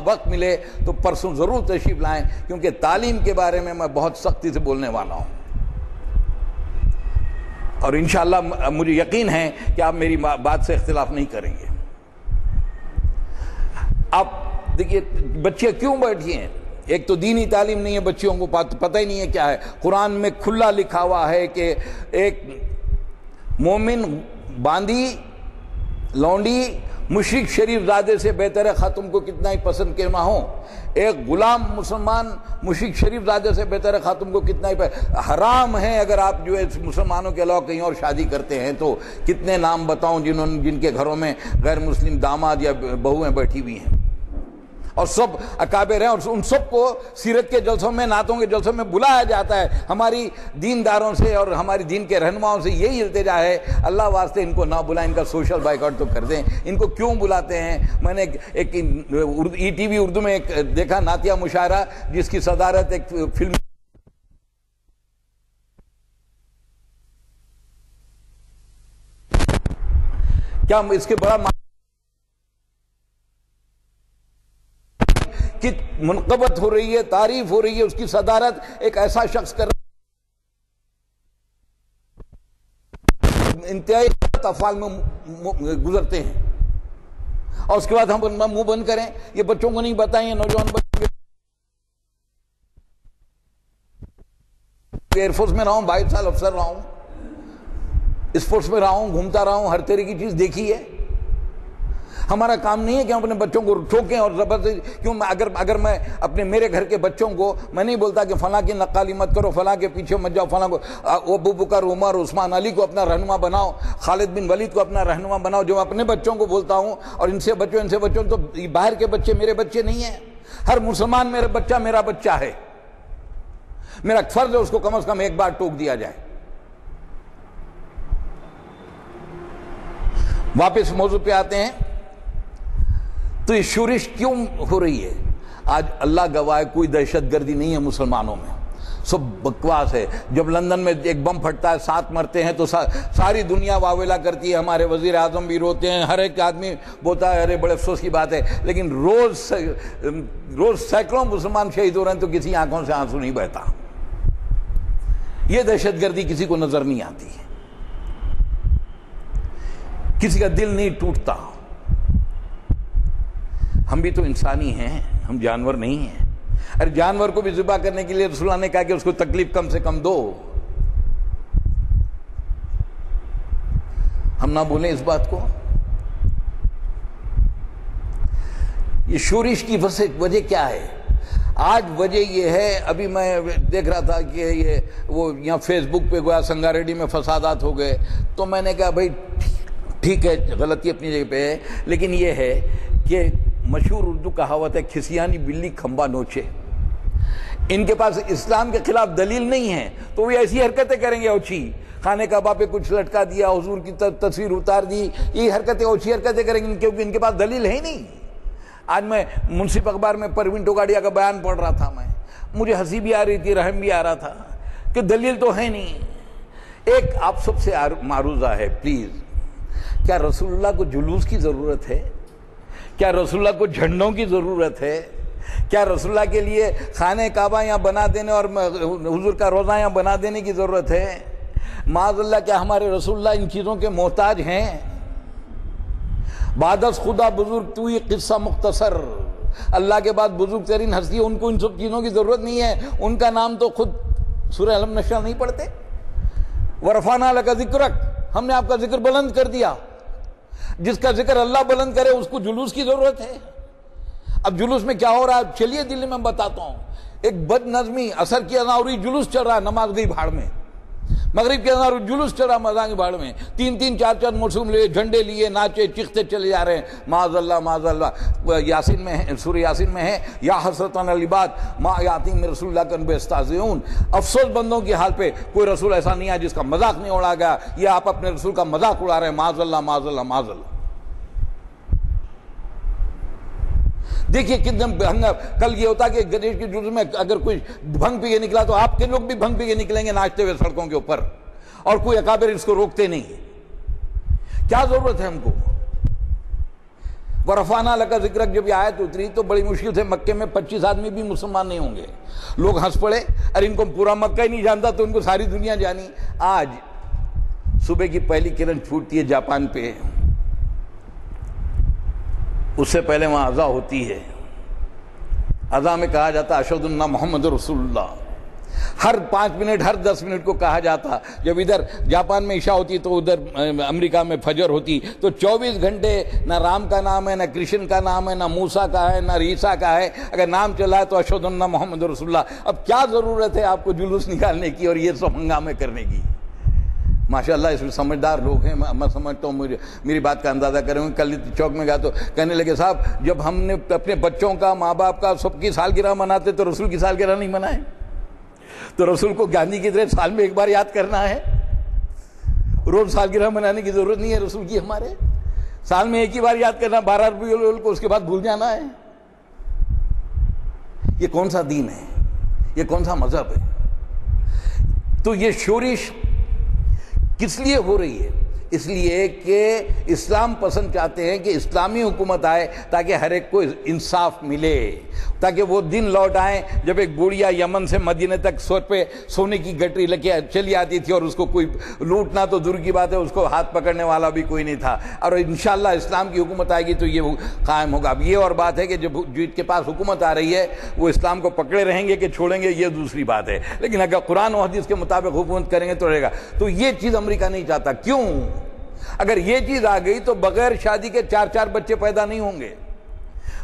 وقت ملے تو پرسوں ضرور تشریف لائیں, کیونکہ تعلیم کے بارے میں بہت سختی سے بولنے والا ہوں. اور انشاءاللہ مجھے یقین ہے کہ آپ میری بات سے اختلاف نہیں کریں گے. آپ دیکھیے بچیاں کیوں بیٹھی ہیں. ایک تو دینی تعلیم نہیں ہے, بچیوں کو پتہ ہی نہیں ہے کیا ہے. قرآن میں کھلا لکھا ہوا ہے کہ ایک مومن باندی لونڈی مشرک شریف زادے سے بہتر ہے خاتون کو کتنا ہی پسند کیوں نہ ہو. ایک غلام مسلمان مشرک شریف زادے سے بہتر ہے خاتون کو کتنا ہی حرام ہے. اگر آپ جو ہے مسلمانوں کے علاوہ کہیں اور شادی کرتے ہیں تو کتنے نام بتاؤں جن کے گھروں میں غیر مسلم داماد یا بہویں بیٹھی ہوئی ہیں, اور سب اکابر ہیں, اور ان سب کو سیرت کے جلسوں میں, نعتوں کے جلسوں میں بلایا جاتا ہے. ہماری دینداروں سے اور ہماری دین کے رہنماؤں سے یہی التجا ہے, اللہ واسطے ان کو نہ بلائیں, ان کا سوشل بائیکاٹ تو کر دیں. ان کو کیوں بلاتے ہیں؟ میں نے ایک ای ٹی وی اردو میں ایک دیکھا نعتیہ مشاعرہ, جس کی صدارت ایک فلم کیا اس کے بڑا کہ منقبت ہو رہی ہے, تعریف ہو رہی ہے, اس کی صدارت ایک ایسا شخص کر رہا ہے انتہائی افعال میں گزرتے ہیں, اور اس کے بعد ہم منہ بند کریں. یہ بچوں کو نہیں بتائیں, نوجوان بچوں ایئر فورس میں رہا ہوں، 22 سال افسر رہا ہوں، اسپورٹس میں رہا ہوں، گھومتا رہا ہوں، ہر طرح کی چیز دیکھی ہے۔ ہمارا کام نہیں ہے کہ ہم اپنے بچوں کو ٹھوکیں اور زبردستی کیوں۔ اگر میں اپنے میرے گھر کے بچوں کو میں نہیں بولتا کہ فلاں کی نقالی مت کرو، فلاں کے پیچھے مت جاؤ، فلاں کو ابو بکر، عمر، عثمان، علی کو اپنا رہنما بناؤ، خالد بن ولید کو اپنا رہنما بناؤ، جو اپنے بچوں کو بولتا ہوں، اور ان سے بچوں تو باہر کے بچے میرے بچے نہیں ہیں۔ ہر مسلمان میرا بچہ ہے، میرا فرض ہے اس کو کم از کم ایک بار ٹوک دیا جائے۔ واپس موضوع پہ آتے ہیں، تو یہ شورش کیوں ہو رہی ہے؟ آج اللہ گواہ کوئی دہشت گردی نہیں ہے مسلمانوں میں، سب بکواس ہے۔ جب لندن میں ایک بم پھٹتا ہے، 7 مرتے ہیں، تو ساری دنیا واویلا کرتی ہے، ہمارے وزیر اعظم بھی روتے ہیں، ہر ایک آدمی بولتا ہے ارے بڑے افسوس کی بات ہے، لیکن روز سینکڑوں مسلمان شہید ہو رہے ہیں تو کسی آنکھوں سے آنسو نہیں بہتا۔ یہ دہشت گردی کسی کو نظر نہیں آتی، کسی کا دل نہیں ٹوٹتا۔ ہم بھی تو انسانی ہیں، ہم جانور نہیں ہیں۔ ارے جانور کو بھی ذبح کرنے کے لیے رسول اللہ نے کہا کہ اس کو تکلیف کم سے کم دو۔ ہم نہ بولیں اس بات کو۔ یہ شورش کی وجہ کیا ہے؟ آج وجہ یہ ہے، ابھی میں دیکھ رہا تھا کہ وہ یہاں فیس بک پہ گویا سنگا ریڈی میں فسادات ہو گئے، تو میں نے کہا بھائی ٹھیک ہے، غلطی اپنی جگہ پہ ہے، لیکن یہ ہے کہ مشہور اردو کہاوت ہے، کھسیانی بلی کھمبا نوچے۔ ان کے پاس اسلام کے خلاف دلیل نہیں ہے تو وہ ایسی حرکتیں کریں گے اوچھی، خانہ کعبہ پہ کچھ لٹکا دیا، حضور کی تصویر اتار دی، یہ حرکتیں اوچھی حرکتیں کریں گے کیونکہ ان کے پاس دلیل ہے نہیں۔ آج میں منصف اخبار میں پروین ٹوگاڑیا کا بیان پڑھ رہا تھا، مجھے ہنسی بھی آ رہی تھی، رحم بھی آ رہا تھا کہ دلیل تو ہے نہیں۔ ایک آپ سب سے معروضہ ہے، پلیز، کیا رسول اللہ کو جلوس کی ضرورت ہے؟ کیا رسول اللہ کو جھنڈوں کی ضرورت ہے؟ کیا رسول اللہ کے لیے خانہ کعبہ یہاں بنا دینے اور حضور کا روزہ یہاں بنا دینے کی ضرورت ہے؟ معاذ اللہ، کیا ہمارے رسول اللہ ان چیزوں کے محتاج ہیں؟ بعد از خدا بزرگ تو یہ قصہ مختصر، اللہ کے بعد بزرگ ترین ہستی، ان کو ان سب چیزوں کی ضرورت نہیں ہے۔ ان کا نام تو خود سورہ الم نشرح نہیں پڑھتے؟ ورفعنا لک ذکرک، ہم نے آپ کا ذکر بلند کر دیا۔ جس کا ذکر اللہ بلند کرے اس کو جلوس کی ضرورت ہے؟ اب جلوس میں کیا ہو رہا ہے چلیے دلی میں بتاتا ہوں۔ ایک بد نظمی، عصر کی اذان ہو رہی، جلوس چل رہا ہے، نماز گئی بھاڑ میں۔ مغرب کی اذان ہو رہی، جلوس چل رہا ہے، مزاح کی بھاڑ میں۔ 3 4 موسم لیے، جھنڈے لیے، ناچے چیختے چلے جا رہے ہیں۔ معاذ اللہ معاذ اللہ۔ یاسین میں ہے، سورہ یاسین میں ہے، یا حسرتن العباد ما یاتیم من رسول اللہ کن بیستہزئون۔ افسوس بندوں کی حال پہ، کوئی رسول ایسا نہیں ہے جس کا مذاق نہیں اڑا گیا۔ یہ آپ اپنے رسول کا مذاق اڑا رہے ہیں، معاذ اللہ معاذ اللہ معاذ اللہ۔ دیکھیے کتنا کل یہ ہوتا کہ گنیش کے جلوس میں اگر کوئی بھنگ پی کے نکلا تو آپ کے لوگ بھی بھنگ پی کے نکلیں گے ناچتے ہوئے سڑکوں کے اوپر، اور کوئی اکابر اس کو روکتے نہیں۔ کیا ضرورت ہے ہم کو؟ ورفعنا لک ذکرک جب یہ آیت اتری تو بڑی مشکل سے مکے میں 25 آدمی بھی مسلمان نہیں ہوں گے۔ لوگ ہنس پڑے، اور ان کو پورا مکہ ہی نہیں جانتا تو ان کو ساری دنیا جانی۔ آج صبح کی پہلی کرن پھوٹتی ہے جاپان پہ، اس سے پہلے وہاں اذان ہوتی ہے۔ اذان میں کہا جاتا اشہد ان محمد رسول اللہ، ہر 5 منٹ ہر 10 منٹ کو کہا جاتا۔ جب ادھر جاپان میں عشاء ہوتی تو ادھر امریکہ میں فجر ہوتی، تو 24 گھنٹے نہ رام کا نام ہے، نہ کرشن کا نام ہے، نہ موسیٰ کا ہے، نہ عیسیٰ کا ہے، اگر نام چلا ہے تو اشہد ان محمد رسول اللہ۔ اب کیا ضرورت ہے آپ کو جلوس نکالنے کی اور یہ سب ہنگامے کرنے کی؟ ماشاءاللہ اس میں سمجھدار لوگ ہیں، میں سمجھتا ہوں، میری بات کا اندازہ کریں گے۔ کل چوک میں گیا تو کہنے لگے صاحب جب ہم نے اپنے بچوں کا، ماں باپ کا، سب کی سالگرہ مناتے تو رسول کی سالگرہ نہیں منائے؟ تو رسول کو گاندھی کی طرح سال میں ایک بار یاد کرنا ہے، روز سالگرہ منانے کی ضرورت نہیں ہے رسول کی۔ ہمارے سال میں ایک ہی بار یاد کرنا، 12 ربیع الاول کو، اس کے بعد بھول جانا ہے۔ یہ کون سا دین ہے؟ یہ کون سا مذہب ہے؟ تو یہ شورش کس لیے ہو رہی ہے؟ اس لیے کہ اسلام پسند چاہتے ہیں کہ اسلامی حکومت آئے تاکہ ہر ایک کو انصاف ملے۔ تاکہ وہ دن لوٹ آئیں جب ایک بوڑھیا یمن سے مدینے تک سر پہ سونے کی گٹری لے کے چلی آتی تھی اور اس کو کوئی لوٹنا تو دور کی بات ہے، اس کو ہاتھ پکڑنے والا بھی کوئی نہیں تھا. اور انشاءاللہ اسلام کی حکومت آئے گی تو یہ قائم ہوگا. اب یہ اور بات ہے کہ جب جن کے پاس حکومت آ رہی ہے وہ اسلام کو پکڑے رہیں گے کہ چھوڑیں گے، یہ دوسری بات ہے. لیکن اگر قرآن و حدیث کے مطابق حکومت کریں گے تو رہے گا. تو یہ چیز امریکہ نہیں چاہتا. کیوں؟ اگر یہ چیز آ گئی تو بغیر شادی کے 4 بچے پیدا نہیں ہوں گے،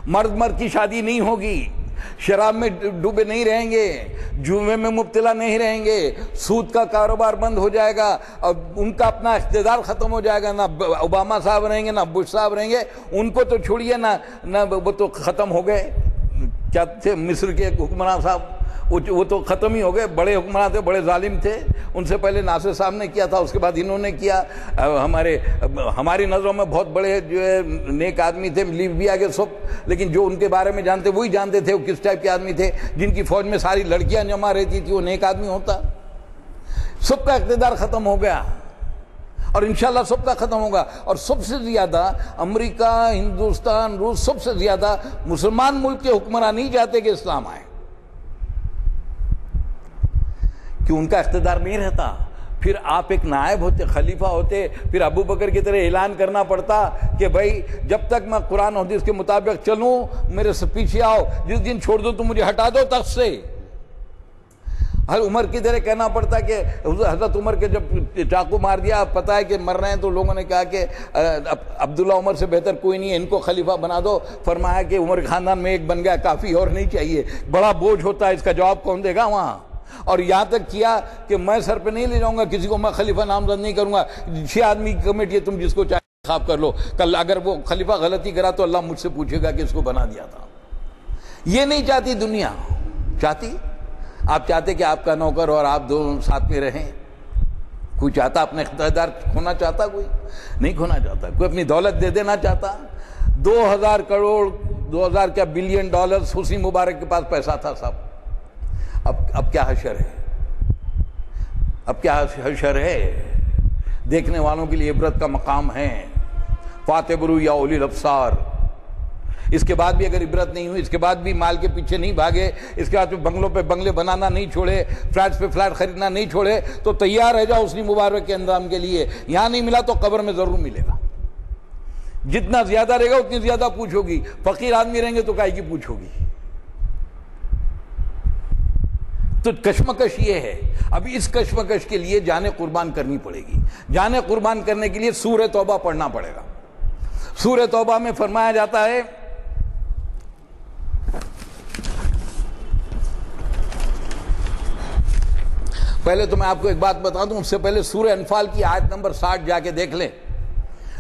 مرد کی شادی نہیں ہوگی، شراب میں ڈوبے نہیں رہیں گے، جوئے میں مبتلا نہیں رہیں گے، سود کا کاروبار بند ہو جائے گا اور ان کا اپنا اقتدار ختم ہو جائے گا. نہ اوباما صاحب رہیں گے نہ بش صاحب رہیں گے. ان کو تو چھوڑیے، نہ وہ تو ختم ہو گئے. کیا تھے مصر کے حکمران صاحب؟ وہ تو ختم ہی ہو گئے. بڑے حکمران تھے، بڑے ظالم تھے. ان سے پہلے ناصر صاحب نے کیا تھا، اس کے بعد انہوں نے کیا. ہماری نظروں میں بہت بڑے جو ہے نیک آدمی تھے لیبیا کے سب، لیکن جو ان کے بارے میں جانتے وہی جانتے تھے وہ کس ٹائپ کے آدمی تھے. جن کی فوج میں ساری لڑکیاں جمع رہتی تھی، وہ نیک آدمی ہوتا؟ سب کا اقتدار ختم ہو گیا اور انشاءاللہ سب کا ختم ہوگا. اور سب سے زیادہ امریکہ، ہندوستان، روس، سب سے زیادہ مسلمان ملک کے حکمران نہیں چاہتے کہ اسلام آئے، کہ ان کا اقتدار نہیں رہتا. پھر آپ ایک نائب ہوتے، خلیفہ ہوتے، پھر ابو بکر کی طرح اعلان کرنا پڑتا کہ بھائی جب تک میں قرآن و حدیث کے مطابق چلوں میرے سے پیچھے آؤ، جس دن چھوڑ دو تو مجھے ہٹا دو تخت سے. عمر کی طرح کہنا پڑتا کہ حضرت عمر کے جب چاقو مار دیا، پتہ ہے کہ مر رہے ہیں، تو لوگوں نے کہا کہ عبداللہ عمر سے بہتر کوئی نہیں ہے، ان کو خلیفہ بنا دو. فرمایا کہ عمر خاندان میں ایک بن گیا کافی، اور نہیں چاہیے، بڑا بوجھ ہوتا ہے، اس کا جواب کون دے گا وہاں. اور یہاں تک کیا کہ میں سر پہ نہیں لے جاؤں گا کسی کو، میں خلیفہ نامزد نہیں کروں گا. 6 آدمی کی کمیٹی ہے، تم جس کو چاہے انتخاب کر لو. کل اگر وہ خلیفہ غلطی کرا تو اللہ مجھ سے پوچھے گا کہ اس کو بنا دیا تھا. یہ نہیں چاہتی دنیا. چاہتی؟ آپ چاہتے کہ آپ کا نوکر اور آپ دونوں ساتھ میں رہیں؟ کوئی چاہتا اپنا اقتدار کھونا چاہتا؟ کوئی نہیں کھونا چاہتا. کوئی اپنی دولت دے دینا چاہتا؟ 2000 کروڑ 2000 کیا بلین ڈالر حسنی مبارک کے پاس پیسہ تھا صاحب. اب کیا حشر ہے؟ اب کیا حشر ہے؟ دیکھنے والوں کے لیے عبرت کا مقام ہے. فاتبروا یا اولی الابصار. اس کے بعد بھی اگر عبرت نہیں ہوئی، اس کے بعد بھی مال کے پیچھے نہیں بھاگے، اس کے بعد بنگلوں پہ بنگلے بنانا نہیں چھوڑے، فلیٹس پہ فلیٹ خریدنا نہیں چھوڑے، تو تیار رہ جاؤ حسنی مبارک کے اندام کے لیے. یہاں نہیں ملا تو قبر میں ضرور ملے گا. جتنا زیادہ رہے گا اتنی زیادہ پوچھو گی. فقیر آدمی رہیں گے تو کائی کی پوچھو گی. تو کشمکش یہ ہے. ابھی اس کشمکش کے لیے جانیں قربان کرنی پڑے گی. جانیں قربان کرنے کے لیے سورہ توبہ پڑھنا پڑے گا. سورہ توبہ میں فرمایا جاتا ہے، پہلے تو میں آپ کو ایک بات بتا دوں، اس سے پہلے سورہ انفال کی آیت نمبر 60 جا کے دیکھ لیں.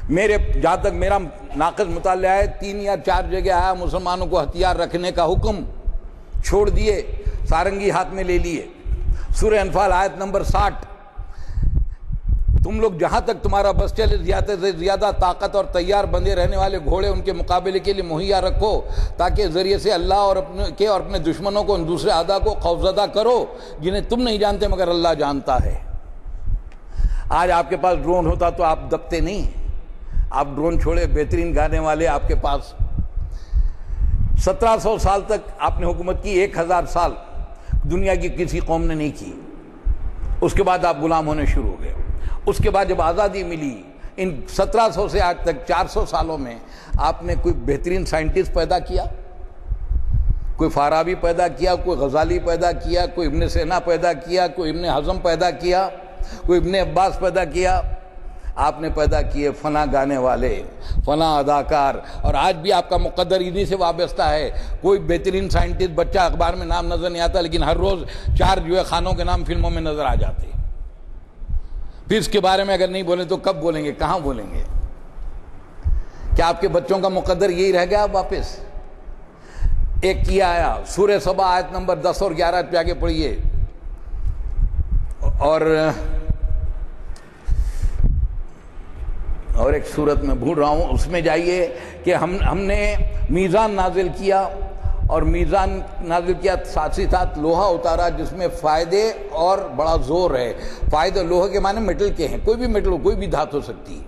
جہاں تک میرا ناقص مطالعہ ہے 3 یا 4 جگہ آیا مسلمانوں کو ہتھیار رکھنے کا حکم، چھوڑ دیے، سارنگی ہاتھ میں لے لیے. سورہ انفال آیت نمبر 60، تم لوگ جہاں تک تمہارا بس چلے زیادہ سے زیادہ طاقت اور تیار بندے رہنے والے گھوڑے ان کے مقابلے کے لیے مہیا رکھو، تاکہ ذریعے سے اللہ اور اپنے دشمنوں کو، ان دوسرے اعداء کو خوفزدہ کرو جنہیں تم نہیں جانتے مگر اللہ جانتا ہے. آج آپ کے پاس ڈرون ہوتا تو آپ دبتے نہیں. آپ ڈرون چھوڑے، بہترین گانے والے آپ کے پاس. 1700 سال تک آپ نے حکومت کی، 1000 سال دنیا کی کسی قوم نے نہیں کی. اس کے بعد آپ غلام ہونے شروع ہو گئے. اس کے بعد جب آزادی ملی، ان 1700 سے آج تک 400 سالوں میں آپ نے کوئی بہترین سائنٹسٹ پیدا کیا؟ کوئی فارابی پیدا کیا، کوئی غزالی پیدا کیا، کوئی ابن سینا پیدا کیا، کوئی ابن حزم پیدا کیا، کوئی ابن عباس پیدا کیا؟ آپ نے پیدا کیے فنا گانے والے، فنا اداکار. اور آج بھی آپ کا مقدر انہی سے وابستہ ہے. کوئی بہترین سائنٹسٹ بچہ اخبار میں نام نظر نہیں آتا، لیکن ہر روز 4 جو ہے خانوں کے نام فلموں میں نظر آ جاتے. پھر اس کے بارے میں اگر نہیں بولیں تو کب بولیں گے، کہاں بولیں گے؟ کیا آپ کے بچوں کا مقدر یہی رہ گیا واپس؟ ایک کیا آیا سورہ سبا آیت نمبر 10 اور 11 پہ آگے پڑھیے. اور ایک صورت میں بھول رہا ہوں، اس میں جائیے کہ ہم نے میزان نازل کیا، اور میزان نازل کیا ساتھ ہی ساتھ لوہا اتارا جس میں فائدے اور بڑا زور ہے. فائدے لوہے کے معنی میٹل کے ہیں، کوئی بھی میٹل ہو، کوئی بھی دھات ہو سکتی.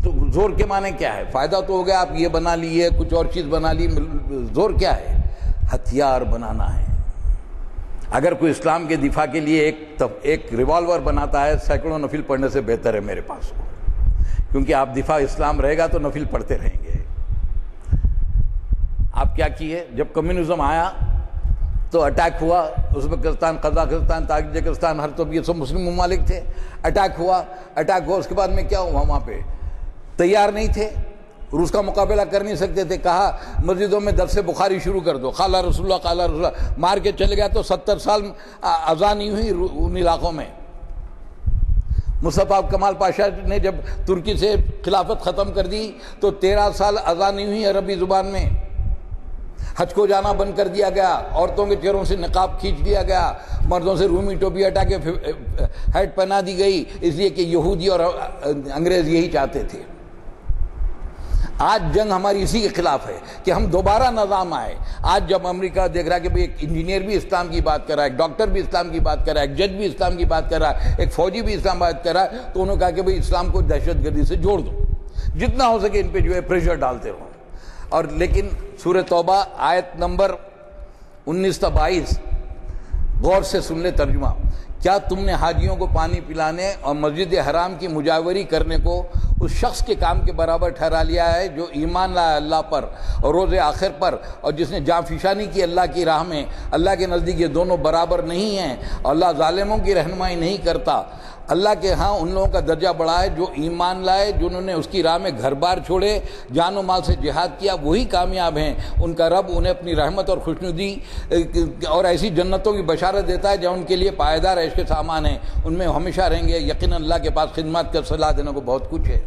تو زور کے معنی کیا ہے؟ فائدہ تو ہو گیا، آپ یہ بنا لیے، کچھ اور چیز بنا لی، زور کیا ہے؟ ہتھیار بنانا ہے۔ اگر کوئی اسلام کے دفاع کے لیے ایک ریوالور بناتا ہے، سینکڑوں نفل پڑھنے سے بہتر ہے میرے پاس، کیونکہ آپ دفاع اسلام رہے گا تو نفل پڑھتے رہیں گے۔ آپ کیا کیے؟ جب کمیونزم آیا تو اٹیک ہوا، ازبکستان، قزاقستان، تاجکستان، ہر تو یہ سب مسلم ممالک تھے، اٹیک ہوا، اس کے بعد میں کیا ہوا؟ وہاں پہ تیار نہیں تھے، روس کا مقابلہ کر نہیں سکتے تھے، کہا مسجدوں میں درس بخاری شروع کر دو، قال رسول اللہ قال رسول اللہ، مار کے چلے گیا تو 70 سال اذان نہیں ہوئی ان علاقوں میں۔ مصطفیٰ کمال پاشا نے جب ترکی سے خلافت ختم کر دی تو 13 سال اذان نہیں ہوئی عربی زبان میں۔ حج کو جانا بند کر دیا گیا، عورتوں کے چہروں سے نقاب کھینچ دیا گیا، مردوں سے رومی ٹوپی ہٹا کے ہیٹ پہنا دی گئی، اس لیے کہ یہودی اور انگریز یہی چاہتے تھے۔ آج جنگ ہماری اسی کے خلاف ہے کہ ہم دوبارہ نظام آئے۔ آج جب امریکہ دیکھ رہا ہے کہ ایک انجینئر بھی اسلام کی بات کر رہا ہے، ایک ڈاکٹر بھی اسلام کی بات کر رہا ہے، ایک جج بھی اسلام کی بات کر رہا ہے، ایک فوجی بھی اسلام بات کر رہا ہے، تو انہوں نے کہا کہ بھئی اسلام کو دہشت گردی سے جوڑ دو، جتنا ہو سکے ان پہ جو ہے پریشر ڈالتے رہو۔ اور لیکن سورہ توبہ آیت نمبر 19 تا 22 غور سے سن لے ترجمہ۔ کیا تم نے حاجیوں کو پانی پلانے اور مسجد حرام کی مجاوری کرنے کو اس شخص کے کام کے برابر ٹھہرا لیا ہے جو ایمان لایا اللہ پر اور روز آخر پر، اور جس نے جاں فشانی کی اللہ کی راہ میں؟ اللہ کے نزدیک یہ دونوں برابر نہیں ہیں، اور اللہ ظالموں کی رہنمائی نہیں کرتا۔ اللہ کے ہاں ان لوگوں کا درجہ بڑا ہے جو ایمان لائے، جنہوں نے اس کی راہ میں گھر بار چھوڑے، جان و مال سے جہاد کیا، وہی کامیاب ہیں۔ ان کا رب انہیں اپنی رحمت اور خوشنودی اور ایسی جنتوں کی بشارت دیتا ہے جہاں ان کے لیے پائیدار عیش کے سامان ہیں، ان میں ہمیشہ رہیں گے۔ یقیناً اللہ کے پاس خدمت کا صلاح دینے کو بہت کچھ ہے۔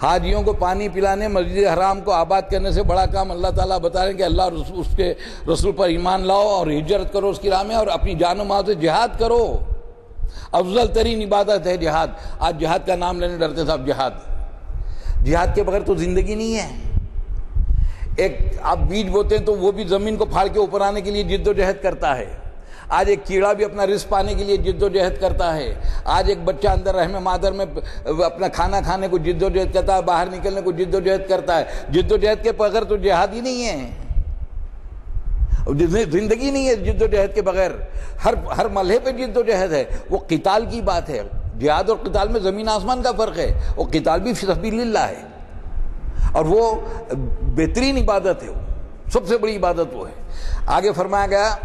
حاجیوں کو پانی پلانے، مسجد حرام کو آباد کرنے سے بڑا کام اللہ تعالیٰ بتا رہے ہیں کہ اللہ اس کے رسول پر ایمان لاؤ اور ہجرت کرو اس کی راہ میں، اور اپنی جان و مال سے جہاد کرو۔ افضل ترین عبادت ہے جہاد۔ آج جہاد کا نام لینے ڈرتے صاحب۔ جہاد کے بغیر تو زندگی نہیں ہے۔ ایک آپ بیج بوتے ہیں تو وہ بھی زمین کو پھاڑ کے اوپر آنے کے لیے جد و جہد کرتا ہے۔ آج ایک کیڑا بھی اپنا رزق پانے کے لیے جد و جہد کرتا ہے۔ آج ایک بچہ اندر رحم مادر میں اپنا کھانا کھانے کو جد و جہد کرتا ہے، باہر نکلنے کو جد و جہد کرتا ہے۔ جد و جہد کے بغیر تو جہاد ہی نہیں ہے، زندگی نہیں ہے جد و جہد کے بغیر۔ ہر ملحے پہ جد و جہد ہے۔ وہ قتال کی بات ہے، جہاد اور قتال میں زمین آسمان کا فرق ہے۔ وہ قتال بھی فی سبیل اللہ ہے، اور وہ بہترین عبادت ہے، سب سے بڑی عبادت وہ ہے۔ آگے فرمایا گیا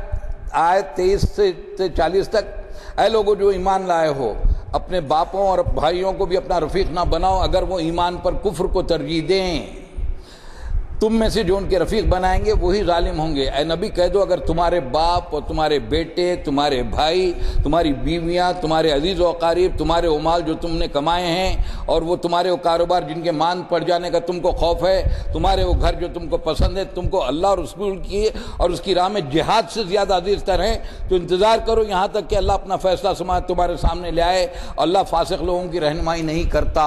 آیت 23 سے 40 تک، اے لوگوں جو ایمان لائے ہو، اپنے باپوں اور بھائیوں کو بھی اپنا رفیق نہ بناؤ اگر وہ ایمان پر کفر کو ترجیح دیں۔ تم میں سے جو ان کے رفیق بنائیں گے وہی ظالم ہوں گے۔ اے نبی کہہ دو اگر تمہارے باپ اور تمہارے بیٹے، تمہارے بھائی، تمہاری بیویاں، تمہارے عزیز و اقارب، تمہارے مال جو تم نے کمائے ہیں، اور وہ تمہارے وہ کاروبار جن کے مان پڑ جانے کا تم کو خوف ہے، تمہارے وہ گھر جو تم کو پسند ہے، تم کو اللہ اور رسول کی اور اس کی راہ میں جہاد سے زیادہ عزیز تر ہیں، تو انتظار کرو یہاں تک کہ اللہ اپنا فیصلہ سماعت تمہارے سامنے لے آئے۔ اللہ فاسق لوگوں کی رہنمائی نہیں کرتا۔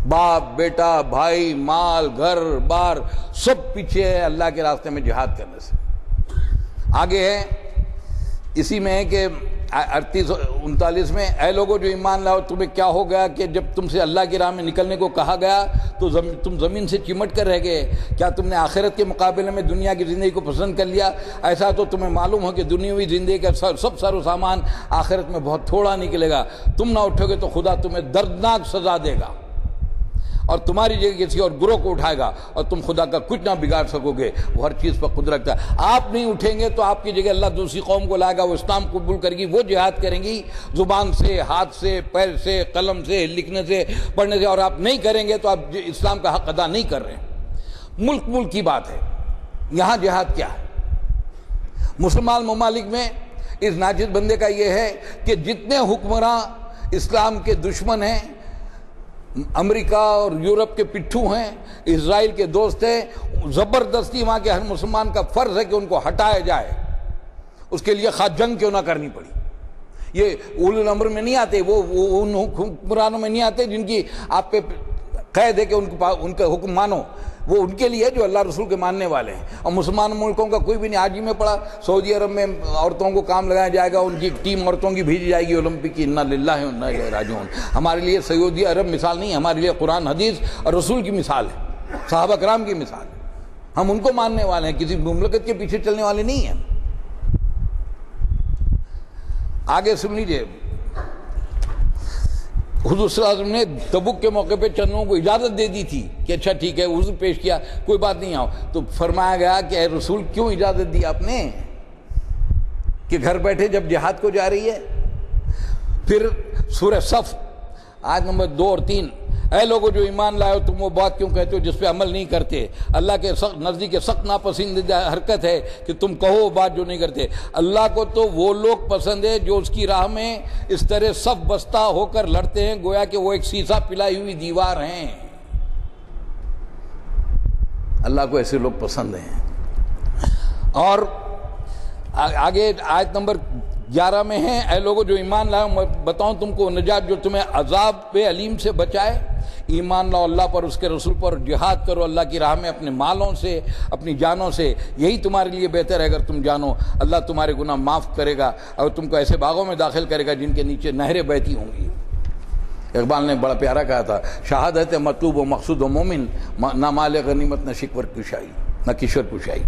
باپ، بیٹا، بھائی، مال، گھر بار سب پیچھے ہے اللہ کے راستے میں جہاد کرنے سے۔ آگے ہے اسی میں ہے کہ 38-39 میں، اے لوگوں جو ایمان لاؤ تمہیں کیا ہو گیا کہ جب تم سے اللہ کی راہ میں نکلنے کو کہا گیا تو تم زمین سے چمٹ کر رہ گئے؟ کیا تم نے آخرت کے مقابلے میں دنیا کی زندگی کو پسند کر لیا؟ ایسا تو تمہیں معلوم ہو کہ دنیاوی زندگی کا سب سر و سامان آخرت میں بہت تھوڑا نکلے گا۔ تم نہ اٹھو گے تو خدا تمہیں دردناک سزا دے گا اور تمہاری جگہ کسی اور گروہ کو اٹھائے گا، اور تم خدا کا کچھ نہ بگاڑ سکو گے، وہ ہر چیز پر قدرت ہے۔ آپ نہیں اٹھیں گے تو آپ کی جگہ اللہ دوسری قوم کو لائے گا، وہ اسلام قبول کرے گی، وہ جہاد کریں گی زبان سے، ہاتھ سے، پیر سے، قلم سے، لکھنے سے، پڑھنے سے، اور آپ نہیں کریں گے تو آپ اسلام کا حق ادا نہیں کر رہے ہیں۔ ملک کی بات ہے، یہاں جہاد کیا ہے؟ مسلمان ممالک میں اس ناجز بندے کا یہ ہے کہ جتنے حکمراں اسلام کے دشمن ہیں، امریکہ اور یورپ کے پٹھو ہیں، اسرائیل کے دوست ہیں، زبردستی وہاں کے ہر مسلمان کا فرض ہے کہ ان کو ہٹایا جائے، اس کے لیے خواہ جنگ کیوں نہ کرنی پڑی۔ یہ اولو الامر میں نہیں آتے، وہ ان حکمرانوں میں نہیں آتے جن کی آپ پہ قید ہے کہ ان کا حکم مانو۔ وہ ان کے لیے جو اللہ رسول کے ماننے والے ہیں، اور مسلمان ملکوں کا کوئی بھی نہیں۔ آج ہی میں پڑھا سعودی عرب میں عورتوں کو کام لگایا جائے گا، ان کی ٹیم عورتوں کی بھیجی جائے گی اولمپک کی۔ انا للہ و انا الیہ راجعون۔ ہمارے لیے سعودی عرب مثال نہیں ہے، ہمارے لیے قرآن حدیث اور رسول کی مثال ہے، صحابہ کرام کی مثال ہے۔ ہم ان کو ماننے والے ہیں، کسی مملکت کے پیچھے چلنے والے نہیں ہیں۔ آگے سن لیجیے، حضور صلی اللہ علیہ وسلم نے تبوک کے موقع پہ چند لوگوں کو اجازت دے دی تھی کہ اچھا ٹھیک ہے، عذر پیش کیا، کوئی بات نہیں، آؤ۔ تو فرمایا گیا کہ اے رسول کیوں اجازت دی آپ نے کہ گھر بیٹھے جب جہاد کو جا رہی ہے؟ پھر سورہ صف آیت نمبر 2 اور 3، اے لوگوں جو ایمان لائے ہو تم وہ بات کیوں کہتے ہو جس پہ عمل نہیں کرتے؟ اللہ کے نزدیک سخت ناپسندیدہ حرکت ہے کہ تم کہو وہ بات جو نہیں کرتے۔ اللہ کو تو وہ لوگ پسند ہے جو اس کی راہ میں اس طرح صف بستہ ہو کر لڑتے ہیں گویا کہ وہ ایک سیسا پلائی ہوئی دیوار ہیں۔ اللہ کو ایسے لوگ پسند ہیں۔ اور آگے آیت نمبر 11 میں ہے، اے لوگوں جو ایمان لائے میں بتاؤں تم کو نجات جو تمہیں عذاب علیم سے بچائے؟ ایمان لاؤ اللہ پر، اس کے رسول پر، جہاد کرو اللہ کی راہ میں اپنے مالوں سے، اپنی جانوں سے، یہی تمہارے لیے بہتر ہے اگر تم جانو اللہ تمہارے گناہ معاف کرے گا اور تم کو ایسے باغوں میں داخل کرے گا جن کے نیچے نہریں بہتی ہوں گی۔ اقبال نے بڑا پیارا کہا تھا، شہادت مطلوب و مقصود و مومن، نہ مال غنیمت نہ شکور کشائی نہ کشور کشائی۔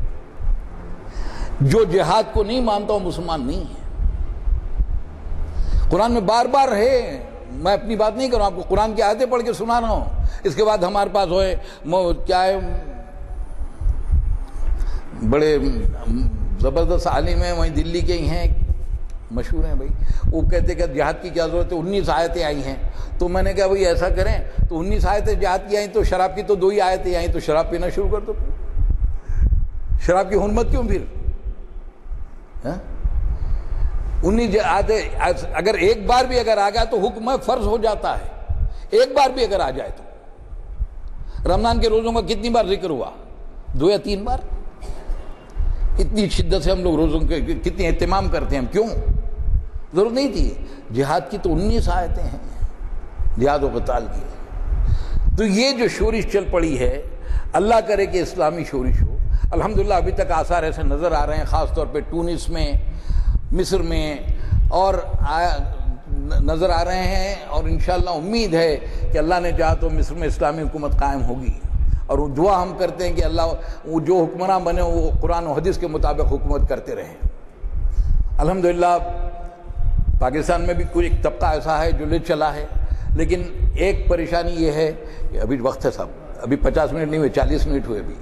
جو جہاد کو نہیں مانتا وہ مسلمان نہیں ہے۔ قرآن میں بار بار ہے، میں اپنی بات نہیں کروں، آپ کو قرآن کی آیتیں پڑھ کے سنا رہا ہوں۔ اس کے بعد ہمارے پاس ہوئے کیا ہے، بڑے زبردست عالم ہیں، وہیں دلی کے ہی ہیں، مشہور ہیں بھائی، وہ کہتے کہ جہاد کی کیا ضرورت ہے، 19 آیتیں آئی ہیں۔ تو میں نے کہا بھائی ایسا کریں تو 19 آیتیں جہاد کی آئیں تو شراب کی تو 2 ہی آیتیں آئیں، تو شراب پینا شروع کر دو۔ شراب کی حرمت کیوں پھر؟ 19 آیتیں اگر ایک بار بھی اگر آ گیا تو حکم فرض ہو جاتا ہے، ایک بار بھی اگر آ جائے تو۔ رمضان کے روزوں کا کتنی بار ذکر ہوا؟ 2 یا 3 بار۔ اتنی شدت سے ہم لوگ روزوں کے کتنے اہتمام کرتے ہیں ہم، کیوں؟ ضرورت نہیں تھی۔ جہاد کی تو 19 آیتیں ہیں، جہاد و قتال کی۔ تو یہ جو شورش چل پڑی ہے، اللہ کرے کہ اسلامی شورش ہو۔ الحمدللہ ابھی تک آثار ایسے نظر آ رہے ہیں، خاص طور پہ ٹونس میں، مصر میں، اور نظر آ رہے ہیں، اور انشاءاللہ امید ہے کہ اللہ نے چاہا تو مصر میں اسلامی حکومت قائم ہوگی۔ اور وہ دعا ہم کرتے ہیں کہ اللہ وہ جو حکمراں بنے وہ قرآن و حدیث کے مطابق حکومت کرتے رہیں۔ الحمدللہ پاکستان میں بھی کوئی ایک طبقہ ایسا ہے جو لے چلا ہے، لیکن ایک پریشانی یہ ہے کہ ابھی وقت ہے صاحب، ابھی 50 منٹ نہیں ہوئے، 40 منٹ ہوئے، ابھی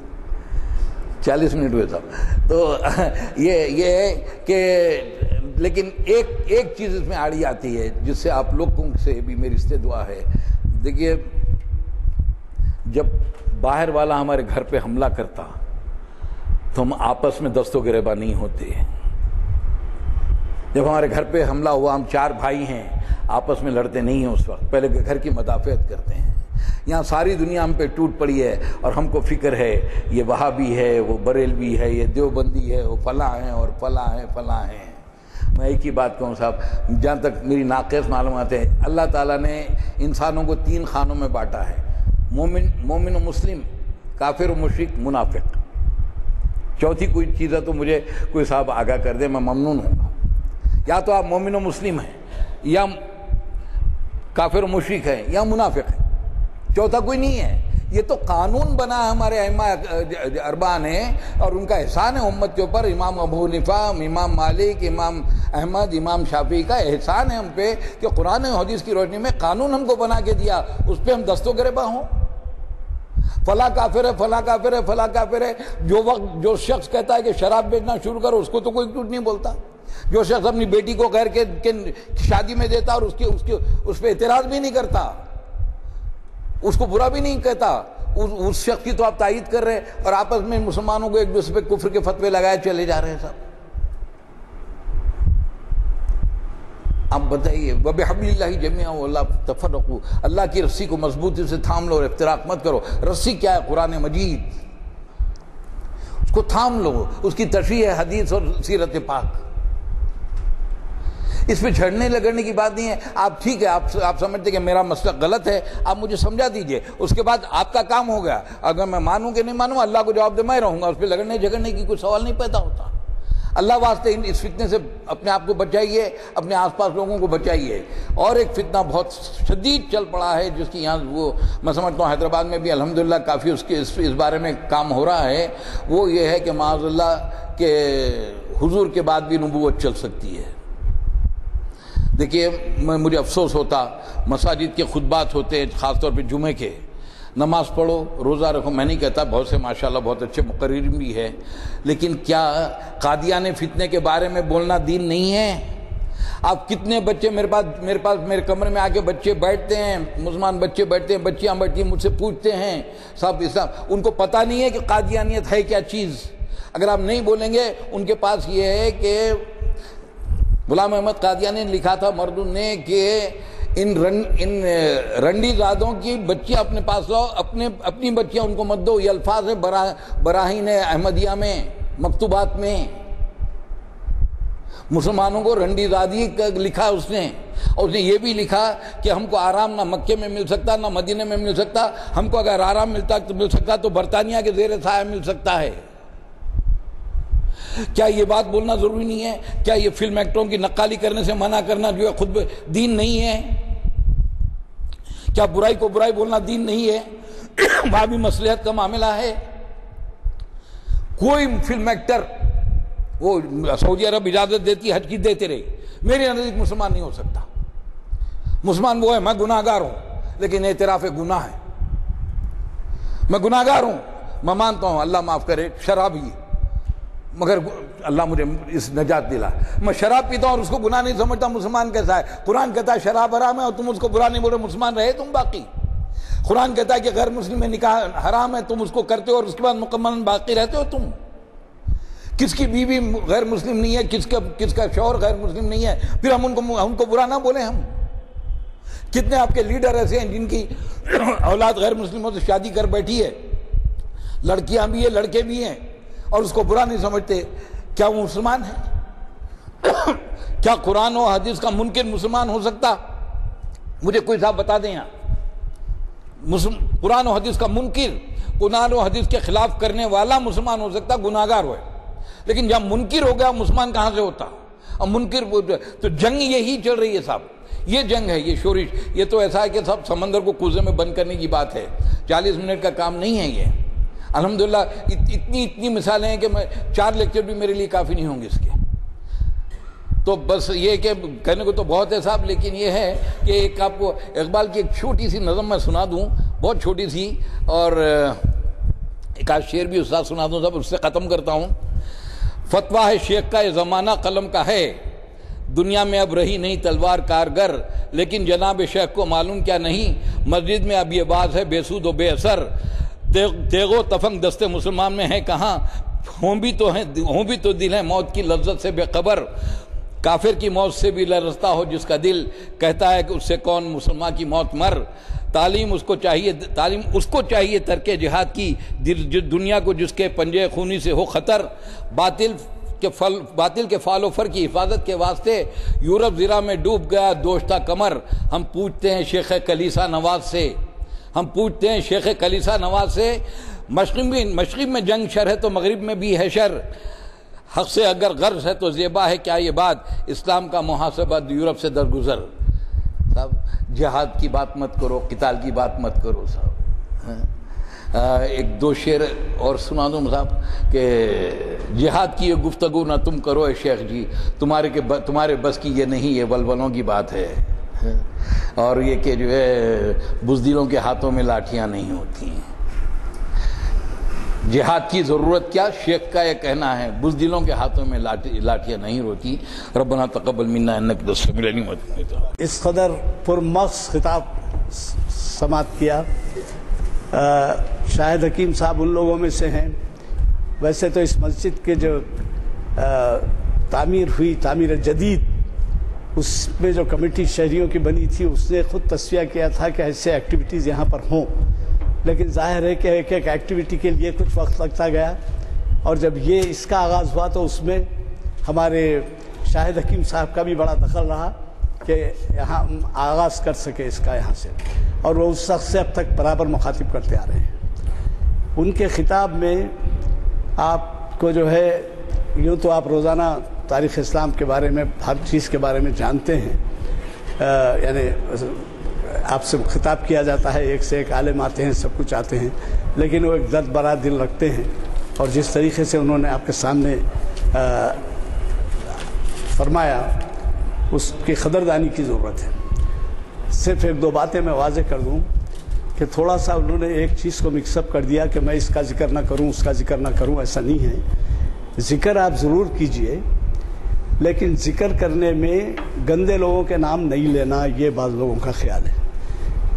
40 منٹ ہوئے صاحب۔ تو یہ ہے کہ لیکن ایک چیز اس میں آڑی آتی ہے جس سے آپ لوگوں سے بھی میری استدعا ہے۔ دیکھیے، جب باہر والا ہمارے گھر پہ حملہ کرتا تو ہم آپس میں دست و گریباں نہیں ہوتے۔ جب ہمارے گھر پہ حملہ ہوا، ہم 4 بھائی ہیں، آپس میں لڑتے نہیں ہیں، اس وقت پہلے گھر کی مدافعت کرتے ہیں۔ یہاں ساری دنیا ہم پہ ٹوٹ پڑی ہے اور ہم کو فکر ہے یہ وہابی ہے، وہ بریلوی ہے، یہ دیوبندی ہے، وہ فلاں ہیں اور فلاں ہیں فلاں ہیں۔ میں ایک ہی بات کہوں صاحب، جہاں تک میری ناقص معلومات ہے، اللہ تعالیٰ نے انسانوں کو 3 خانوں میں بانٹا ہے، مومن و مسلم، کافر و مشرک، منافق۔ چوتھی کوئی چیز ہے تو مجھے کوئی صاحب آگاہ کر دے، میں ممنون ہوں گا۔ یا تو آپ مومن و مسلم ہیں، یا کافر و مشرک ہیں، یا منافق ہیں، چوتھا کوئی نہیں ہے۔ یہ تو قانون بنا ہے ہمارے ائمہ اربعہ نے، اور ان کا احسان ہے امت کے اوپر۔ امام ابو حنیفہ، امام مالک، امام احمد، امام شافعی کا احسان ہے ہم پہ کہ قرآن و حدیث کی روشنی میں قانون ہم کو بنا کے دیا، اس پہ ہم دست و گریباں ہوں۔ فلاں کافر ہے، فلاں کافر ہے، فلاں کافر ہے۔ جو شخص کہتا ہے کہ شراب بیچنا شروع کرو، اس کو تو کوئی کچھ نہیں بولتا۔ جو شخص اپنی بیٹی کو غیر کے شادی میں دیتا اور اس پہ اعتراض بھی نہیں کرتا، اس کو برا بھی نہیں کہتا، اس شخص کی تو آپ تائید کر رہے ہیں، اور آپس میں مسلمانوں کو ایک دوسرے پہ کفر کے فتوے لگائے چلے جا رہے ہیں صاحب۔ آپ بتائیے، وَبِحَبْلِ اللَّهِ جَمِيعًا وَلَا تَفَرَّقُوا، اللہ کی رسی کو مضبوطی سے تھام لو اور افتراق مت کرو۔ رسی کیا ہے؟ قرآن مجید، اس کو تھام لو، اس کی تشریح ہے حدیث اور سیرت پاک۔ اس پہ جھڑنے لگنے کی بات نہیں ہے. آپ ٹھیک ہے، آپ سمجھتے کہ میرا مسئلہ غلط ہے، آپ مجھے سمجھا دیجئے، اس کے بعد آپ کا کام ہو گیا. اگر میں مانوں کہ نہیں مانوں، اللہ کو جواب دے میں رہوں گا، اس پہ لگنے جھگڑنے کی کوئی سوال نہیں پیدا ہوتا. اللہ واسطے اس فتنے سے اپنے آپ کو بچائیے، اپنے آس پاس لوگوں کو بچائیے. اور ایک فتنہ بہت شدید چل پڑا ہے جس کی یہاں وہ میں سمجھتا ہوں حیدرآباد میں بھی الحمدللہ کافی اس بارے میں کام ہو رہا ہے. وہ یہ ہے کہ معاذ اللہ کہ حضور کے بعد بھی نبوت چل سکتی ہے. دیکھیے مجھے افسوس ہوتا، مساجد کے خطبات ہوتے ہیں خاص طور پہ جمعے کے، نماز پڑھو، روزہ رکھو. میں نہیں کہتا، بہت سے ماشاءاللہ بہت اچھے مقررین بھی ہے، لیکن کیا قادیانی فتنے کے بارے میں بولنا دین نہیں ہے؟ آپ کتنے بچے میرے کمرے میں آ کے بچے بیٹھتے ہیں، مسلمان بچے بیٹھتے ہیں، بچیاں بیٹھتی ہیں، مجھ سے پوچھتے ہیں صاحب اسلام، ان کو پتہ نہیں ہے کہ قادیانیت ہے کیا چیز. اگر آپ نہیں بولیں گے، ان کے پاس یہ ہے کہ غلام احمد قادیانی نے لکھا تھا مردود نے کہ ان رنڈی زادوں کی بچیاں اپنے پاس لاؤ، اپنی بچیاں ان کو مت دو. یہ الفاظ ہے براہین احمدیہ میں، مکتوبات میں. مسلمانوں کو رنڈی زادی لکھا اس نے، اور اس نے یہ بھی لکھا کہ ہم کو آرام نہ مکے میں مل سکتا نہ مدینے میں مل سکتا، ہم کو اگر آرام مل سکتا تو برطانیہ کے زیر سایہ مل سکتا ہے. کیا یہ بات بولنا ضروری نہیں ہے؟ کیا یہ فلم ایکٹروں کی نقالی کرنے سے منع کرنا جو ہے خود دین نہیں ہے؟ کیا برائی کو برائی بولنا دین نہیں ہے؟ وہاں بھی مصلحت کا معاملہ ہے. کوئی فلم ایکٹر، وہ سعودی عرب اجازت دیتی حج کی دیتے رہے، میرے نزدیک مسلمان نہیں ہو سکتا. مسلمان وہ ہے میں گناہ گار ہوں لیکن اعتراف گناہ ہے. میں گناہ گار ہوں، میں مانتا ہوں اللہ معاف کرے شرابی، مگر اللہ مجھے اس نجات دلا. میں شراب پیتا ہوں اور اس کو گناہ نہیں سمجھتا. مسلمان کیسا ہے؟ قرآن کہتا ہے شراب حرام ہے اور تم اس کو برا نہیں بول رہے، مسلمان رہے تم باقی. قرآن کہتا ہے کہ غیر مسلم میں نکاح حرام ہے، تم اس کو کرتے ہو اور اس کے بعد مکمل باقی رہتے ہو. تم کس کی بیوی غیر مسلم نہیں ہے، کس کا شوہر غیر مسلم نہیں ہے، پھر ہم کو برا نہ بولیں. ہم کتنے آپ کے لیڈر ایسے ہیں جن کی اولاد غیر مسلموں سے شادی کر بیٹھی ہے، لڑکیاں بھی ہیں لڑکے بھی ہیں، اور اس کو برا نہیں سمجھتے. کیا وہ مسلمان ہے؟ کیا قرآن و حدیث کا منکر مسلمان ہو سکتا؟ مجھے کوئی صاحب بتا دیں یہاں. قرآن و حدیث کا منکر، قرآن و حدیث کے خلاف کرنے والا مسلمان ہو سکتا، گناہگار ہوئے. لیکن جب منکر ہو گیا مسلمان کہاں سے ہوتا؟ اب منکر تو جنگ یہی چل رہی ہے صاحب. یہ جنگ ہے، یہ شورش. یہ تو ایسا ہے کہ سب سمندر کو کوزے میں بند کرنے کی بات ہے. 40 منٹ کا کام نہیں ہے یہ. الحمدللہ اتنی مثالیں ہیں کہ 4 لیکچر بھی میرے لیے کافی نہیں ہوں گے اس کے. تو بس یہ کہ کہنے کو تو بہت ہے صاحب، لیکن یہ ہے کہ ایک آپ کو اقبال کی ایک چھوٹی سی نظم میں سنا دوں، بہت چھوٹی سی، اور ایک آدھ شعر بھی استاد سنا دوں صاحب، اس سے ختم کرتا ہوں. فتویٰ ہے شیخ کا، یہ زمانہ قلم کا ہے، دنیا میں اب رہی نہیں تلوار کارگر، لیکن جناب شیخ کو معلوم کیا نہیں، مسجد میں اب یہ باز ہے بے سود و بے اثر. تیغ و تفنگ دست مسلمان میں ہے کہاں، ہوں بھی تو دل ہے موت کی لذت سے بے خبر. کافر کی موت سے بھی لرزتا ہو جس کا دل، کہتا ہے کہ اس سے کون مسلمان کی موت مر. تعلیم اس کو چاہیے ترک جہاد کی، دنیا کو جس کے پنجے خونی سے ہو خطر. باطل کے فال و فر کی حفاظت کے واسطے یورپ زرا میں ڈوب گیا دوشتا کمر. ہم پوچھتے ہیں شیخ کلیسا نواز سے، مشرق میں جنگ شر ہے تو مغرب میں بھی ہے شر. حق سے اگر غرض ہے تو زیبا ہے کیا یہ بات، اسلام کا محاسبہ یورپ سے درگزر. صاحب جہاد کی بات مت کرو، قتال کی بات مت کرو صاحب. ایک 2 شعر اور سنا دوں صاحب کہ جہاد کی یہ گفتگو نہ تم کرو اے شیخ جی، تمہارے بس کی یہ نہیں، یہ ولولوں کی بات ہے. اور یہ کہ جو ہے بزدلوں کے ہاتھوں میں لاٹھیاں نہیں ہوتی ہیں. جہاد کی ضرورت کیا، شیخ کا یہ کہنا ہے، بزدلوں کے ہاتھوں میں لاٹھیاں نہیں ہوتی. ربنا تقبل منا انک انت السمیع العلیم. اس قدر پرمغز خطاب سماعت کیا. شاہد حکیم صاحب ان لوگوں میں سے ہیں. ویسے تو اس مسجد کے جو تعمیر ہوئی، تعمیر جدید، اس میں جو کمیٹی شہریوں کی بنی تھی اس نے خود تصفیہ کیا تھا کہ ایسے ایکٹیویٹیز یہاں پر ہوں. لیکن ظاہر ہے کہ ایک ایکٹیویٹی کے لیے کچھ وقت لگتا گیا، اور جب یہ اس کا آغاز ہوا تو اس میں ہمارے شاہد حکیم صاحب کا بھی بڑا دخل رہا کہ یہاں آغاز کر سکے اس کا یہاں سے، اور وہ اس شخص سے اب تک برابر مخاطب کرتے آ رہے ہیں۔ ان کے خطاب میں آپ کو جو ہے، یوں تو آپ روزانہ تاریخ اسلام کے بارے میں ہر چیز کے بارے میں جانتے ہیں، یعنی آپ سے خطاب کیا جاتا ہے، ایک سے ایک عالم آتے ہیں، سب کچھ آتے ہیں، لیکن وہ ایک درد بھرا دل رکھتے ہیں، اور جس طریقے سے انہوں نے آپ کے سامنے فرمایا اس کی قدردانی کی ضرورت ہے۔ صرف ایک دو باتیں میں واضح کر دوں کہ تھوڑا سا انہوں نے ایک چیز کو مکس اپ کر دیا کہ میں اس کا ذکر نہ کروں، اس کا ذکر نہ کروں، ایسا نہیں ہے۔ ذکر آپ ضرور کیجئے، لیکن ذکر کرنے میں گندے لوگوں کے نام نہیں لینا، یہ بعض لوگوں کا خیال ہے۔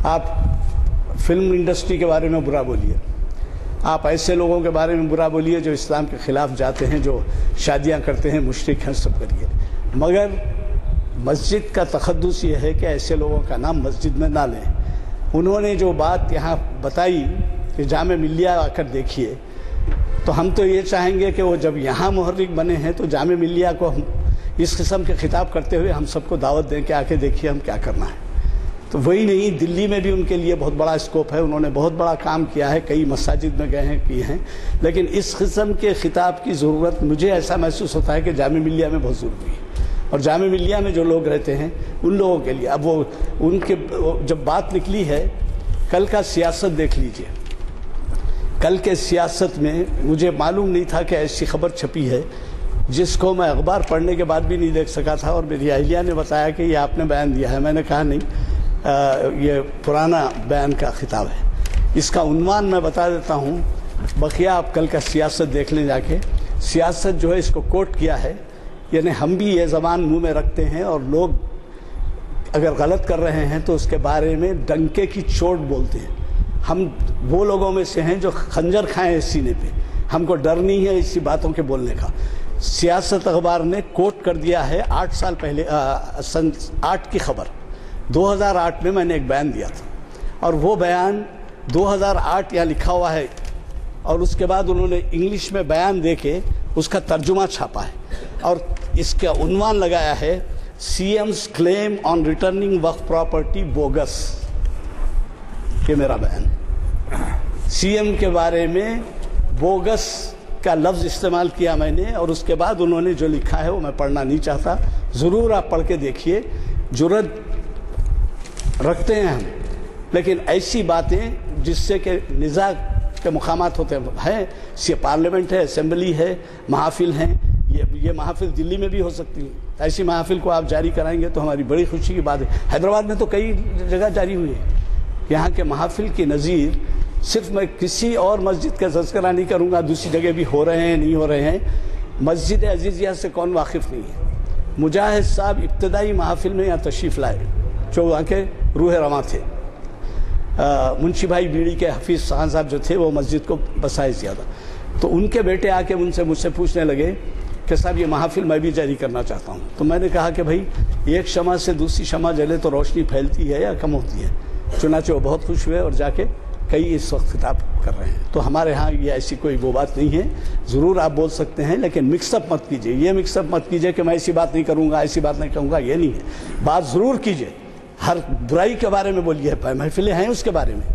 آپ فلم انڈسٹری کے بارے میں برا بولیے، آپ ایسے لوگوں کے بارے میں برا بولیے جو اسلام کے خلاف جاتے ہیں، جو شادیاں کرتے ہیں، مشرک ہیں، سب کریے، مگر مسجد کا تقدس یہ ہے کہ ایسے لوگوں کا نام مسجد میں نہ لیں۔ انہوں نے جو بات یہاں بتائی کہ جامع ملیہ آ کر دیکھیے، تو ہم تو یہ چاہیں گے کہ وہ جب یہاں محرک بنے ہیں تو جامع ملیہ کو ہم اس قسم کے خطاب کرتے ہوئے ہم سب کو دعوت دیں کہ آ کے دیکھیے ہم کیا کرنا ہے۔ تو وہی نہیں، دلی میں بھی ان کے لیے بہت بڑا اسکوپ ہے، انہوں نے بہت بڑا کام کیا ہے، کئی مساجد میں گئے ہیں، کیے ہیں، لیکن اس قسم کے خطاب کی ضرورت مجھے ایسا محسوس ہوتا ہے کہ جامع ملیہ میں بہت ضروری ہے، اور جامع ملیہ میں جو لوگ رہتے ہیں ان لوگوں کے لیے۔ اب وہ ان کے جب بات نکلی ہے، کل کا سیاست دیکھ لیجئے، کل کے سیاست میں مجھے معلوم نہیں تھا کہ ایسی خبر چھپی ہے جس کو میں اخبار پڑھنے کے بعد بھی نہیں دیکھ سکا تھا، اور میری اہلیہ نے بتایا کہ یہ آپ نے بیان دیا ہے۔ میں نے کہا نہیں، یہ پرانا بیان کا خطاب ہے۔ اس کا عنوان میں بتا دیتا ہوں، بقیہ آپ کل کا سیاست دیکھ لیں جا کے۔ سیاست جو ہے اس کو کوٹ کیا ہے، یعنی ہم بھی یہ زبان منہ میں رکھتے ہیں، اور لوگ اگر غلط کر رہے ہیں تو اس کے بارے میں ڈنکے کی چوٹ بولتے ہیں۔ ہم وہ لوگوں میں سے ہیں جو خنجر کھائیں ہیں سینے پہ، ہم کو ڈر نہیں ہے اسی باتوں کے بولنے کا۔ سیاست اخبار نے کوٹ کر دیا ہے 8 سال پہلے، سن 8 کی خبر، 2008 میں نے ایک بیان دیا تھا، اور وہ بیان 2008 یہاں لکھا ہوا ہے، اور اس کے بعد انہوں نے انگلش میں بیان دے کے اس کا ترجمہ چھاپا ہے، اور اس کا عنوان لگایا ہے سی ایم's claim on returning وقف پراپرٹی بوگس۔ یہ میرا بیان، سی ایم کے بارے میں بوگس کا لفظ استعمال کیا میں نے، اور اس کے بعد انہوں نے جو لکھا ہے وہ میں پڑھنا نہیں چاہتا، ضرور آپ پڑھ کے دیکھیے۔ جرأت رکھتے ہیں ہم، لیکن ایسی باتیں جس سے کہ نزاع کے مقامات ہوتے ہیں، یہ پارلیمنٹ ہے، اسمبلی ہے، محافل ہیں، یہ محافل دلی میں بھی ہو سکتی ہیں، ایسی محافل کو آپ جاری کرائیں گے تو ہماری بڑی خوشی کی بات ہے۔ حیدرآباد میں تو کئی جگہ جاری ہوئی ہے۔ یہاں کے محافل کی نظیر صرف میں کسی اور مسجد کا تذکرہ نہیں کروں گا، دوسری جگہ بھی ہو رہے ہیں، نہیں ہو رہے ہیں۔ مسجد عزیزیہ سے کون واقف نہیں ہے؟ مجاہد صاحب ابتدائی محافل میں یہاں تشریف لائے، جو وہاں کے روح رواں تھے۔ منشی بھائی بیڑی کے حفیظ خان صاحب جو تھے وہ مسجد کو بسائے زیادہ، تو ان کے بیٹے آ کے مجھ سے پوچھنے لگے کہ صاحب یہ محافل میں بھی جاری کرنا چاہتا ہوں۔ تو میں نے کہا کہ بھائی ایک شمع سے دوسری شمع جلے تو روشنی پھیلتی ہے یا کم ہوتی ہے؟ چنانچہ وہ بہت خوش ہوئے اور جا کے کئی اس وقت خطاب کر رہے ہیں۔ تو ہمارے ہاں یہ ایسی کوئی وہ بات نہیں ہے، ضرور آپ بول سکتے ہیں، لیکن مکس اپ مت کیجئے۔ یہ مکس اپ مت کیجئے کہ میں ایسی بات نہیں کروں گا، ایسی بات نہیں کہوں گا، یہ نہیں ہے۔ بات ضرور کیجئے، ہر برائی کے بارے میں بولیے، محفلیں ہیں اس کے بارے میں،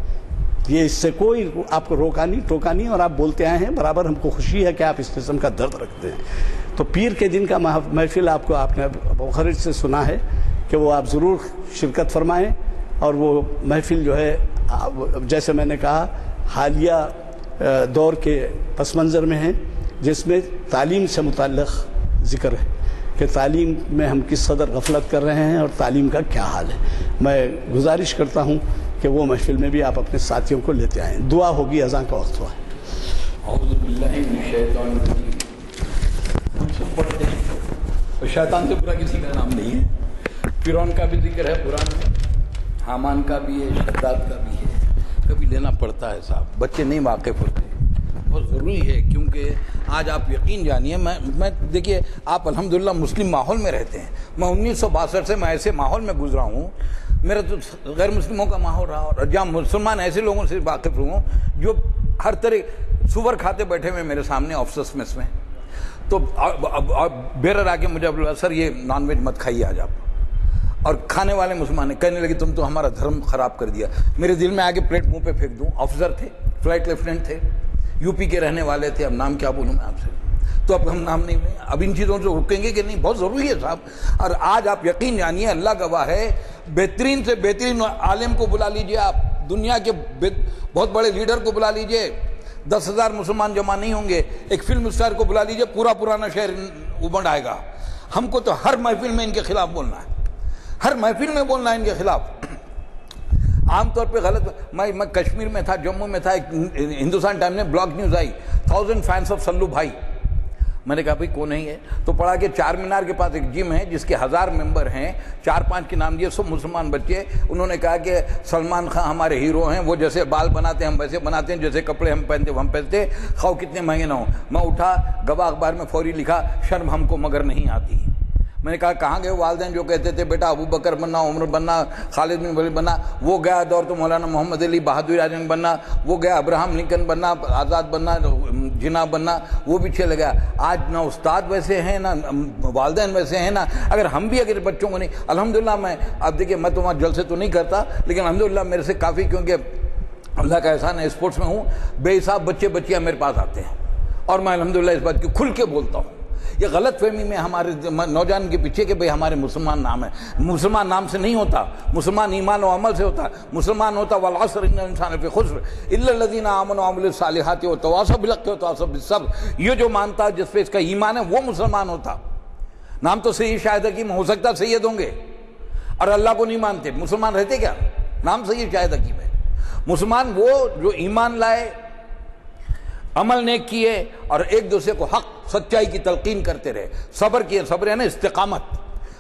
یہ اس سے کوئی آپ کو روکا نہیں، اور آپ بولتے آئے ہیں، برابر ہم کو خوشی ہے کہ آپ اس قسم کا درد رکھتے ہیں۔ تو پیر کے دن کا محفل آپ نے مخرج سے سنا ہے کہ وہ آپ ضرور شرکت فرمائیں، اور وہ محفل جو ہے جیسے میں نے کہا حالیہ دور کے پس منظر میں ہے، جس میں تعلیم سے متعلق ذکر ہے کہ تعلیم میں ہم کس قدر غفلت کر رہے ہیں اور تعلیم کا کیا حال ہے۔ میں گزارش کرتا ہوں کہ وہ محفل میں بھی آپ اپنے ساتھیوں کو لیتے آئیں۔ دعا ہوگی، اذان کا وقت ہوا ہے۔ اعوذ باللہ من الشیطان الرجیم۔ ہم سب پڑھتے ہیں، اور شیطان سے برا کسی کا نام نہیں ہے۔ فرعون کا بھی ذکر ہے قرآن میں، حامان کا بھی ہے، شداد کا بھی ہے، کبھی لینا پڑتا ہے صاحب، بچے نہیں واقف ہوتے، بہت ضروری ہے، کیونکہ آج آپ یقین جانیے، میں دیکھیے آپ الحمدللہ مسلم ماحول میں رہتے ہیں، میں 1962 سے میں ایسے ماحول میں گزرا ہوں، میرا تو غیر مسلموں کا ماحول رہا، اور جہاں مسلمان ایسے لوگوں سے واقف ہوں جو ہر طرح سور کھاتے بیٹھے ہوئے میرے سامنے آفسس میں، تو بیرر آ کے مجھے بولا سر یہ نان ویج مت کھائیے آج آپ، اور کھانے والے مسلمان کہنے لگے تم تو ہمارا دھرم خراب کر دیا. میرے دل میں آگے پلیٹ منہ پہ پھینک دوں. آفیسر تھے، فلائٹ لیفٹیننٹ تھے، یو پی کے رہنے والے تھے. اب نام کیا بولوں میں آپ سے، تو اب ہم نام نہیں لیں. اب ان چیزوں سے رکیں گے کہ نہیں، بہت ضروری ہے صاحب. اور آج آپ یقین جانیے، اللہ گواہ ہے، بہترین سے بہترین عالم کو بلا لیجئے آپ، دنیا کے بہت بڑے لیڈر کو بلا لیجئے، 10,000 مسلمان جمع نہیں ہوں گے. ایک فلم اسٹار کو بلا لیجئے، پورا پرانا شہر ابھر آئے گا. ہم کو تو ہر محفل میں ان کے خلاف بولنا ہے، ہر محفل میں بولنا ہے ان کے خلاف. عام طور پہ غلط. میں کشمیر میں تھا، جموں میں تھا، ایک ہندوستان ٹائم میں بلاگ نیوز آئی 1000 فینس آف سلو بھائی. میں نے کہا بھائی کون ہے یہ؟ تو پڑھا کہ چار مینار کے پاس ایک جم ہے جس کے 1000 ممبر ہیں، 4-5 کے نام دیے، سب مسلمان بچے. انہوں نے کہا کہ سلمان خان ہمارے ہیرو ہیں، وہ جیسے بال بناتے ہیں ہم ویسے بناتے ہیں، جیسے کپڑے ہم پہنتے ہم پہنتے، خواہ کتنے مہنگے نہ ہوں. میں اٹھا، گواہ اخبار میں فوری لکھا، شرم ہم کو مگر نہیں آتی. میں نے کہا کہاں گئے والدین جو کہتے تھے بیٹا ابو بکر بننا، عمر بننا، خالد بن ولید بننا؟ وہ گیا دور تو مولانا محمد علی بہادر اعظم بننا، وہ گیا ابراہم لنکن بننا، آزاد بننا، جناح بننا، وہ بھی چلے گیا. آج نہ استاد ویسے ہیں، نہ والدین ویسے ہیں. نہ اگر ہم بھی اگر بچوں کو نہیں، الحمدللہ میں اب دیکھیے میں تو وہاں جلسے تو نہیں کرتا، لیکن الحمدللہ میرے سے کافی، کیونکہ اللہ کا احسان ہے اسپورٹس میں ہوں، بے حساب بچے بچیاں میرے پاس آتے ہیں، اور میں الحمدللہ اس بات کی کھل کے بولتا ہوں. یہ غلط فہمی میں ہمارے نوجوان کے پیچھے کہ بھئی ہمارے مسلمان نام ہے. مسلمان نام سے نہیں ہوتا، مسلمان ایمان و عمل سے ہوتا. مسلمان ہوتا والعصر ان الانسان لفی خسر الا الذین آمنوا وعملوا الصالحات وتواصوا بالحق وتواصوا بالصبر. یہ جو مانتا جس پہ اس کا ایمان ہے وہ مسلمان ہوتا. نام تو سید شاہد حکیم ہو سکتا سید ہوں گے اور اللہ کو نہیں مانتے، مسلمان رہتے کیا؟ نام سید شاہد حکیم ہے. مسلمان وہ جو ایمان لائے، عمل نیک کیے، اور ایک دوسرے کو حق سچائی کی تلقین کرتے رہے، صبر کیے. صبر ہے نا استقامت.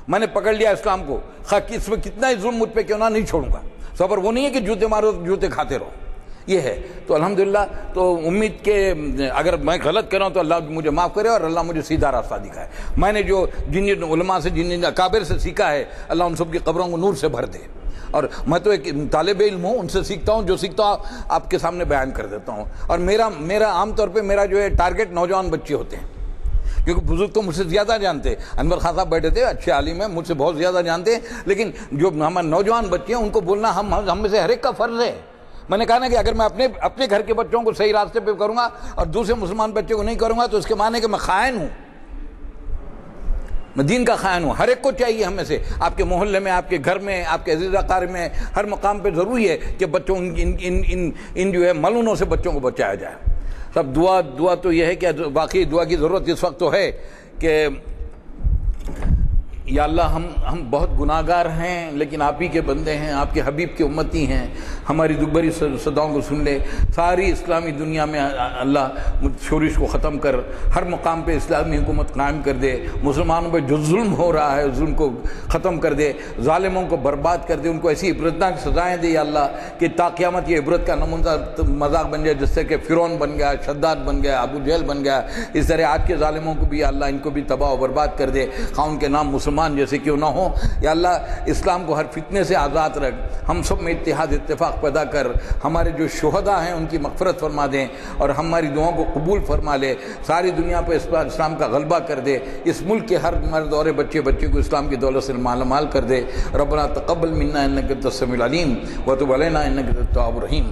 میں نے پکڑ لیا اسلام کو، اس میں کتنا ہی ظلم مجھ پہ کیوں نہ نہیں چھوڑوں گا. صبر وہ نہیں ہے کہ جوتے مارو جوتے کھاتے رہو، یہ ہے. تو الحمدللہ تو امید کہ اگر میں غلط کر رہا ہوں تو اللہ مجھے معاف کرے اور اللہ مجھے سیدھا راستہ دکھائے. میں نے جو جن علماء سے، جن اکابر سے سیکھا ہے، اللہ ان سب کی قبروں کو نور سے بھر دے. اور میں تو ایک طالب علم ہوں، ان سے سیکھتا ہوں، جو سیکھتا ہوں آپ کے سامنے بیان کر دیتا ہوں. اور میرا عام طور پہ میرا جو ہے ٹارگٹ نوجوان بچے ہوتے ہیں، کیونکہ بزرگ تو مجھ سے زیادہ جانتے ہیں. انور خان صاحب بیٹھے تھے، اچھے عالم ہیں، مجھ سے بہت زیادہ جانتے ہیں، لیکن جو ہمارے نوجوان بچے ہیں ان کو بولنا ہم میں سے ہر ایک کا فرض ہے. میں نے کہا نا کہ اگر میں اپنے گھر کے بچوں کو صحیح راستے پہ کروں گا اور دوسرے مسلمان بچے کو نہیں کروں گا تو اس کے معنی ہے کہ میں خائن ہوں، میں دین کا خائن ہوں. ہر ایک کو چاہیے ہم میں سے، آپ کے محلے میں، آپ کے گھر میں، آپ کے عزیز اقارب میں، ہر مقام پہ ضروری ہے کہ بچوں ان جو ہے ملعونوں سے بچوں کو بچایا جائے. سب دعا تو یہ ہے کہ واقعی دعا کی ضرورت اس وقت تو ہے کہ یا اللہ ہم بہت گناہگار ہیں، لیکن آپ ہی کے بندے ہیں، آپ کے حبیب کے امتی ہیں. ہماری دکھ صداؤں کو سن لے. ساری اسلامی دنیا میں اللہ شورش کو ختم کر، ہر مقام پہ اسلامی حکومت قائم کر دے. مسلمانوں پہ جو ظلم ہو رہا ہے ظلم کو ختم کر دے، ظالموں کو برباد کر دے، ان کو ایسی عبرتناک سزائیں دے یا اللہ کہ تا قیامت یہ عبرت کا نمونہ مذاق بن جائے، جس سے کہ فرعون بن گیا، شداد بن گیا، ابو جہل بن گیا. اس طرح آج کے ظالموں کو بھی یا اللہ ان کو بھی تباہ و برباد کر دے، خواہ ان کے نام مسلمان جیسے کیوں نہ ہو. یا اللہ اسلام کو ہر فتنے سے آزاد رکھ، ہم سب میں اتحاد اتفاق پیدا کر. ہمارے جو شہداء ہیں ان کی مغفرت فرما دیں اور ہماری دعاؤں کو قبول فرما لے. ساری دنیا پہ اسلام کا غلبہ کر دے. اس ملک کے ہر مرد اور بچے کو اسلام کی دولت سے مالا مال کر دے. ربنا تقبل منا انک انت السمیع العلیم وتب علینا انک انت التواب الرحیم.